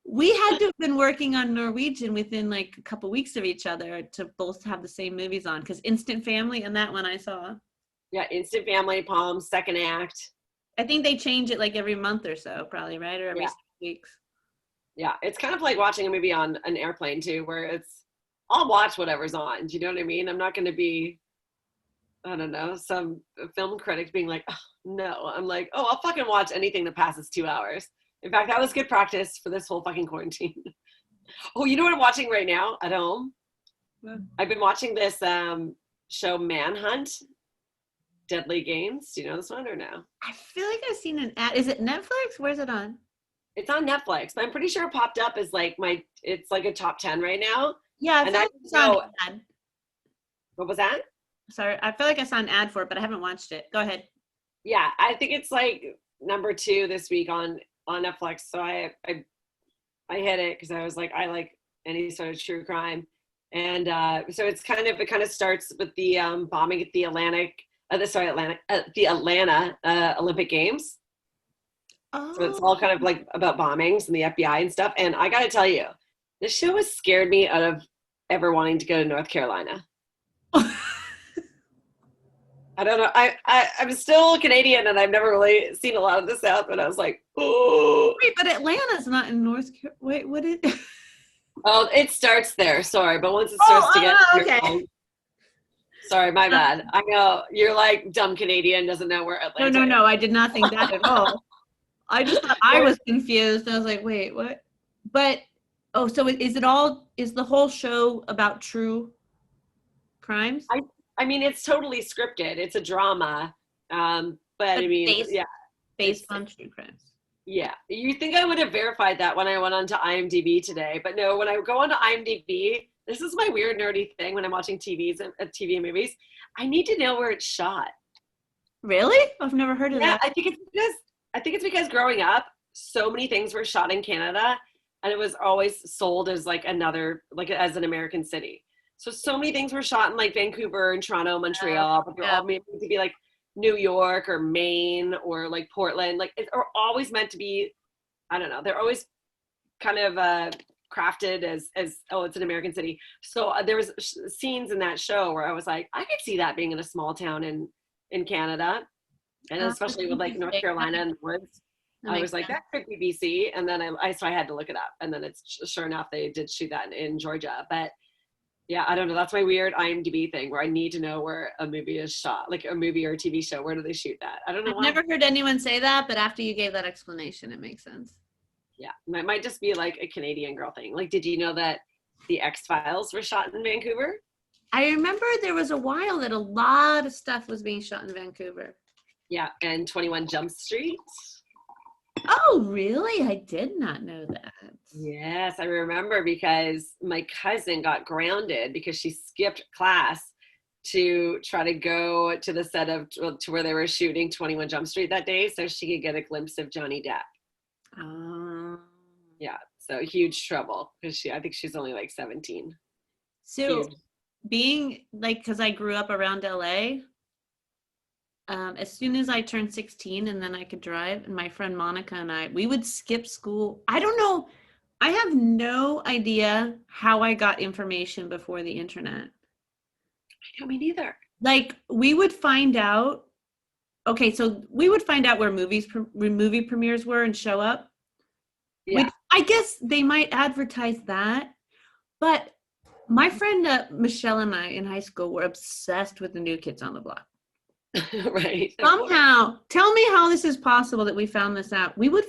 We had to have been working on Norwegian within like a couple weeks of each other to both have the same movies on, because Instant Family and that one I saw. Yeah, Instant Family, Palm, second act. I think they change it like every month or so, probably, right? Or every 6 weeks. Yeah, it's kind of like watching a movie on an airplane too, where I'll watch whatever's on. Do you know what I mean? I'm not going to be, I don't know, some film critic being like, oh, no. I'm like, oh, I'll fucking watch anything that passes 2 hours. In fact, that was good practice for this whole fucking quarantine. Oh, you know what I'm watching right now at home? Yeah. I've been watching this show Manhunt. Deadly Games. Do you know this one or no? I feel like I've seen an ad. Is it Netflix? Where's it on? It's on Netflix, but I'm pretty sure it popped up as like it's like a top 10 right now. Yeah, I feel like I saw an ad. What was that? Sorry, I feel like I saw an ad for it, but I haven't watched it. Go ahead. Yeah, I think it's like number 2 this week on Netflix. So I hit it because I was like, I like any sort of true crime. And so it kind of starts with the bombing at the Atlanta Olympic Games. Oh. So it's all kind of like about bombings and the FBI and stuff. And I got to tell you, this show has scared me out of ever wanting to go to North Carolina. I don't know. I'm still Canadian and I've never really seen a lot of the South, but I was like, oh. Wait, but Atlanta's not in North Carolina. Wait, what is it? Oh, it starts there. Sorry. But once it starts to get okay. Sorry, my bad. I know you're like dumb Canadian doesn't know where Atlanta is. No. I did not think that at all. I just thought I was confused. I was like, wait, what? But, so is the whole show about true crimes? I mean, it's totally scripted. It's a drama. But I mean, based on true crimes. Yeah. You think I would have verified that when I went onto IMDb today. But no, when I go onto IMDb, this is my weird nerdy thing when I'm watching TV and movies. I need to know where it's shot. Really? I've never heard of that. I think it's because growing up, so many things were shot in Canada, and it was always sold as like as an American city. So many things were shot in like Vancouver and Toronto, Montreal, but they're all made to be like New York or Maine or like Portland. Like it's always meant to be, I don't know. They're always kind of crafted as it's an American city. So there was scenes in that show where I was like, I could see that being in a small town in Canada, and especially with like North Carolina and the woods. I was like, that could be BC, and then so I had to look it up, and then it's sure enough they did shoot that in Georgia. But yeah, I don't know. That's my weird IMDb thing where I need to know where a movie is shot, like a movie or a TV show. Where do they shoot that? I don't know. I've never heard anyone say that, but after you gave that explanation, it makes sense. Yeah, it might just be like a Canadian girl thing. Like, did you know that the X-Files were shot in Vancouver? I remember there was a while that a lot of stuff was being shot in Vancouver. Yeah, and 21 Jump Street. Oh, really? I did not know that. Yes, I remember because my cousin got grounded because she skipped class to try to go to the set to where they were shooting 21 Jump Street that day so she could get a glimpse of Johnny Depp. Yeah, so huge trouble because I think she's only like 17. So being like, because I grew up around LA, as soon as I turned 16 and then I could drive, and my friend Monica and we would skip school. I don't know I have no idea how I got information before the internet. I don't mean either. Like we would find out. Okay, so we would find out where movie premieres were and show up. Yeah. Which I guess they might advertise that, but my friend Michelle and I in high school were obsessed with the New Kids on the Block. Right. Somehow, tell me how this is possible that we found this out. We would,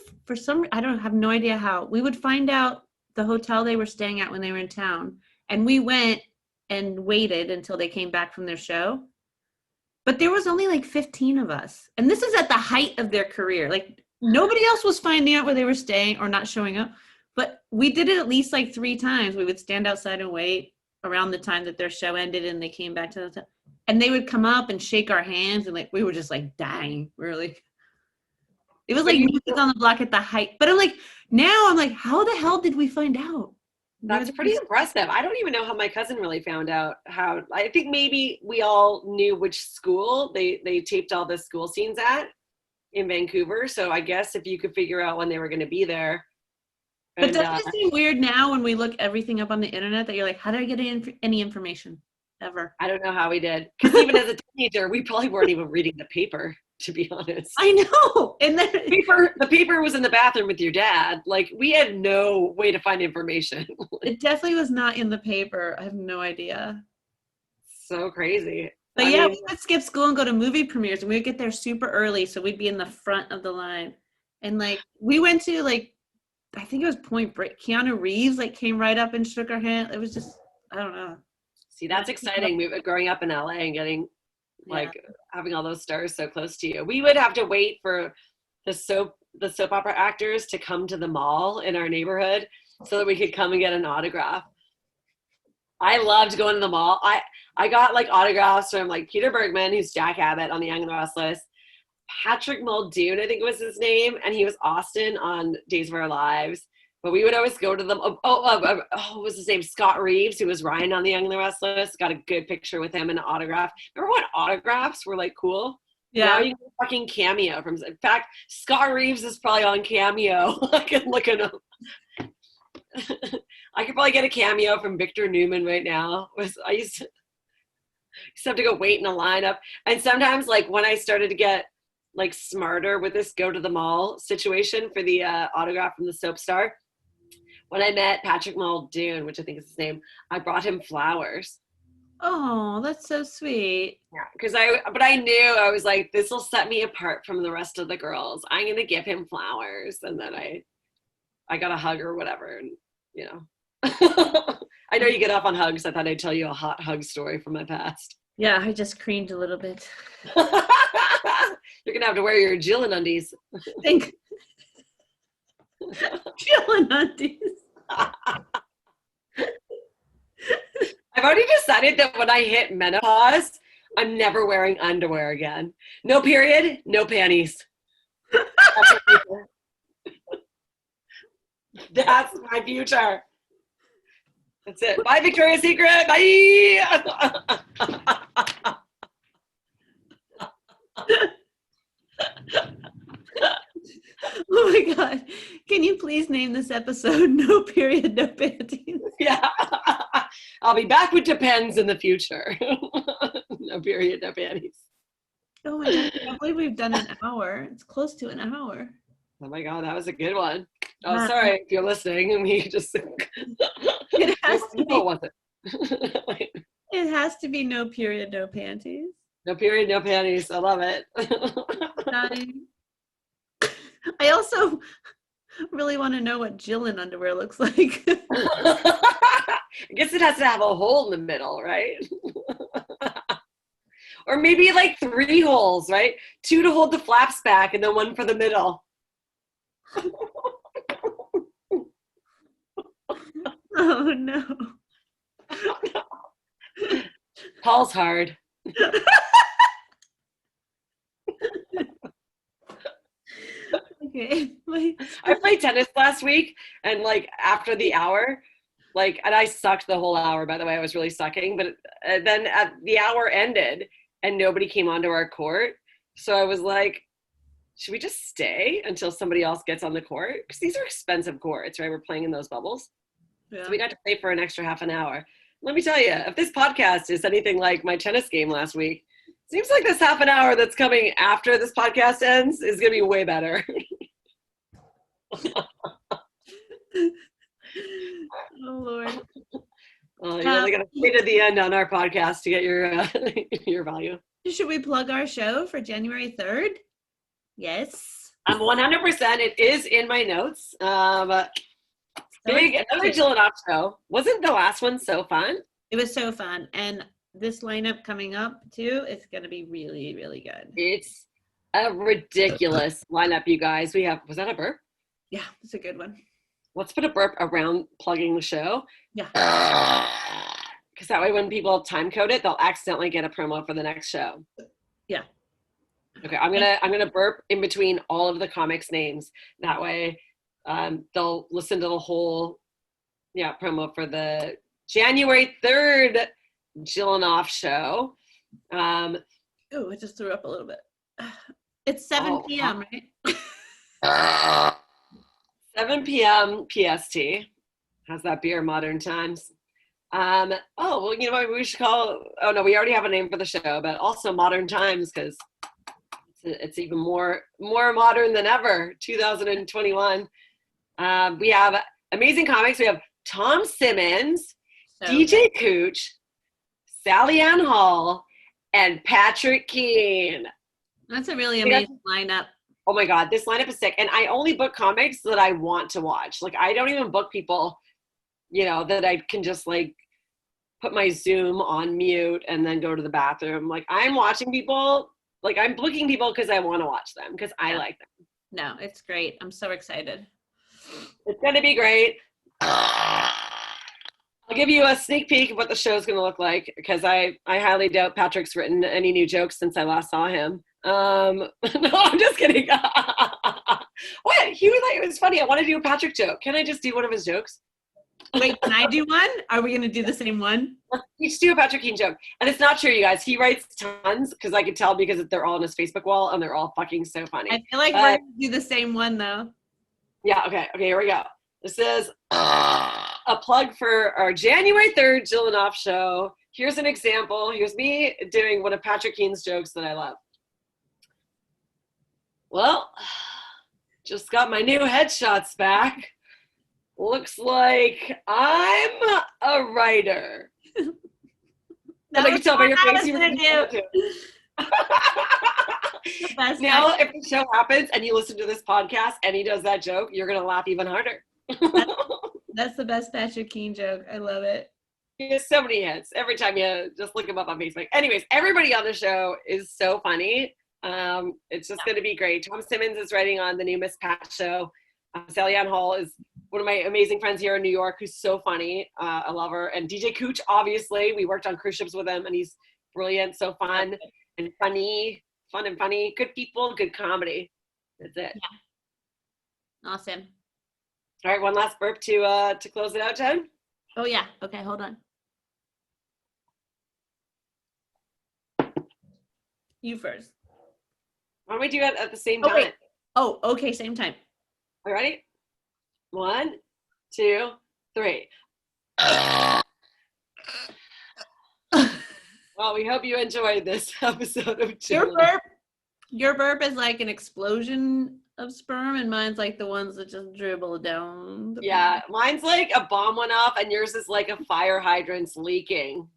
I don't have no idea how. We would find out the hotel they were staying at when they were in town, and we went and waited until they came back from their show. But there was only like 15 of us, and this is at the height of their career. Like nobody else was finding out where they were staying or not showing up. But we did it at least like 3 times. We would stand outside and wait around the time that their show ended and they came back to the hotel. And they would come up and shake our hands and like we were just like dying. We were like, it was like New Kids on the Block at the height. But now I'm like, how the hell did we find out? That's pretty impressive. I don't even know how my cousin really found out how. I think maybe we all knew which school they taped all the school scenes at in Vancouver. So I guess if you could figure out when they were going to be there. But doesn't it seem weird now when we look everything up on the internet that you're like, how did I get any information ever? I don't know how we did. Because even as a teenager, we probably weren't even reading the paper, to be honest. I know. And then the paper was in the bathroom with your dad. Like we had no way to find information. It definitely was not in the paper. I have no idea. So crazy. But we would skip school and go to movie premieres, and we would get there super early, so we'd be in the front of the line. And like we went to like, I think it was Point Break. Keanu Reeves like came right up and shook our hand. It was just, I don't know. See, that's exciting. Growing up in LA and getting having all those stars so close to you. We would have to wait for the soap opera actors to come to the mall in our neighborhood so that we could come and get an autograph. I loved going to the mall. I got like autographs from like Peter Bergman, who's Jack Abbott on The Young and the Restless, Patrick Muldoon, I think was his name, and he was Austin on Days of Our Lives. But we would always go to them. What was his name? Scott Reeves, who was Ryan on The Young and the Restless. Got a good picture with him and an autograph. Remember when autographs were like cool? Yeah. Now you can fucking Cameo from. In fact, Scott Reeves is probably on Cameo. I can look it up. I could probably get a cameo from Victor Newman right now. I used to have to go wait in a lineup. And sometimes, like when I started to get like smarter with this go to the mall situation for the autograph from the soap star, when I met Patrick Muldoon, which I think is his name, I brought him flowers. Oh, that's so sweet. Yeah, but I knew, I was like, this will set me apart from the rest of the girls. I'm going to give him flowers. And then I got a hug or whatever. And, you know, I know you get off on hugs. I thought I'd tell you a hot hug story from my past. Yeah, I just creamed a little bit. You're going to have to wear your Jillin undies. Jillin undies. I've already decided that when I hit menopause, I'm never wearing underwear again. No period, no panties. That's my future. That's it. Bye, Victoria's Secret. Bye. Oh my God. Can you please name this episode No Period, No Panties? Yeah. I'll be back with Depends in the future. No period, no panties. Oh my God. I can't believe we've done an hour. It's close to an hour. Oh my God, that was a good one. Oh, sorry if you're listening. We just it has to be. What was it? It has to be no period, no panties. No period, no panties. I love it. I also really want to know what Jillin underwear looks like. I guess it has to have a hole in the middle, right? Or maybe like 3 holes, right? 2 to hold the flaps back and then 1 for the middle. Oh no. Paul's hard. Okay. I played tennis last week, and like after the hour, like, and I sucked the whole hour, by the way. I was really sucking, but then the hour ended and nobody came onto our court. So I was like, should we just stay until somebody else gets on the court? Because these are expensive courts, right? We're playing in those bubbles. Yeah. So we got to play for an extra half an hour. Let me tell you, if this podcast is anything like my tennis game last week, seems like this half an hour that's coming after this podcast ends is going to be way better. Oh, Lord. Well, you really got to stay to the end on our podcast to get your value. Should we plug our show for January 3rd? Yes. 100%. It is in my notes. Another Jillin show. Wasn't the last one so fun? It was so fun. And this lineup coming up, too, is going to be really, really good. It's a ridiculous lineup, you guys. We have, was that a burp? Yeah, it's a good one. Let's put a burp around plugging the show. Yeah. Because that way when people time code it, they'll accidentally get a promo for the next show. Yeah. Okay, I'm gonna burp in between all of the comics' names. That way they'll listen to the whole promo for the January 3rd Jillin show. Oh, I just threw up a little bit. It's 7 p.m., right? 7 p.m. PST. How's that beer, modern times? Well, you know what we should call, we already have a name for the show, but also modern times, because it's even more modern than ever, 2021. We have amazing comics. We have Tom Simmons, DJ Cooch, Sally Ann Hall, and Patrick Keane. That's a really amazing lineup. Oh my God, this lineup is sick. And I only book comics that I want to watch. Like, I don't even book people, that I can just like put my Zoom on mute and then go to the bathroom. Like, I'm watching people, like I'm booking people because I want to watch them, because I like them. No, it's great. I'm so excited. It's going to be great. I'll give you a sneak peek of what the show's going to look like, because I highly doubt Patrick's written any new jokes since I last saw him. No, I'm just kidding. What? He was like, it was funny. I want to do a Patrick joke. Can I just do one of his jokes? Wait, can I do one? Are we going to do the same one? Let's each do a Patrick Keane joke. And it's not true, you guys. He writes tons, because I could tell, because they're all on his Facebook wall and they're all fucking so funny. I feel like we're going to do the same one, though. Yeah, okay, here we go. This is a plug for our January 3rd Jillin show. Here's an example. Here's me doing one of Patrick Keane's jokes that I love. Well, just got my new headshots back. Looks like I'm a writer. I can tell by your face you were too. Now, if the show happens and you listen to this podcast and he does that joke, you're going to laugh even harder. That's the best Patrick Keane joke. I love it. He has so many hits. Every time you just look him up on Facebook. Anyways, everybody on the show is so funny. It's just going to be great. Tom Simmons is writing on the new Miss Pat show. Sally Ann Hall is one of my amazing friends here in New York, who's so funny. I love her. And DJ Cooch, obviously, we worked on cruise ships with him, and he's brilliant, so fun and funny. Fun and funny. Good people, good comedy. That's it. Yeah. Awesome. All right, one last burp to close it out, Jen. Oh, yeah. Okay, hold on. You first. Why don't we do it at the same time? Wait. Oh, okay, same time. All right, ready? 1, 2, 3. Well, we hope you enjoyed this episode of Jillin. Your burp is like an explosion of sperm, and mine's like the ones that just dribble down. Yeah, mine's like a bomb went off, and yours is like a fire hydrant's leaking.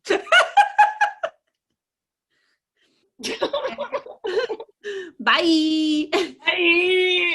Bye. Bye.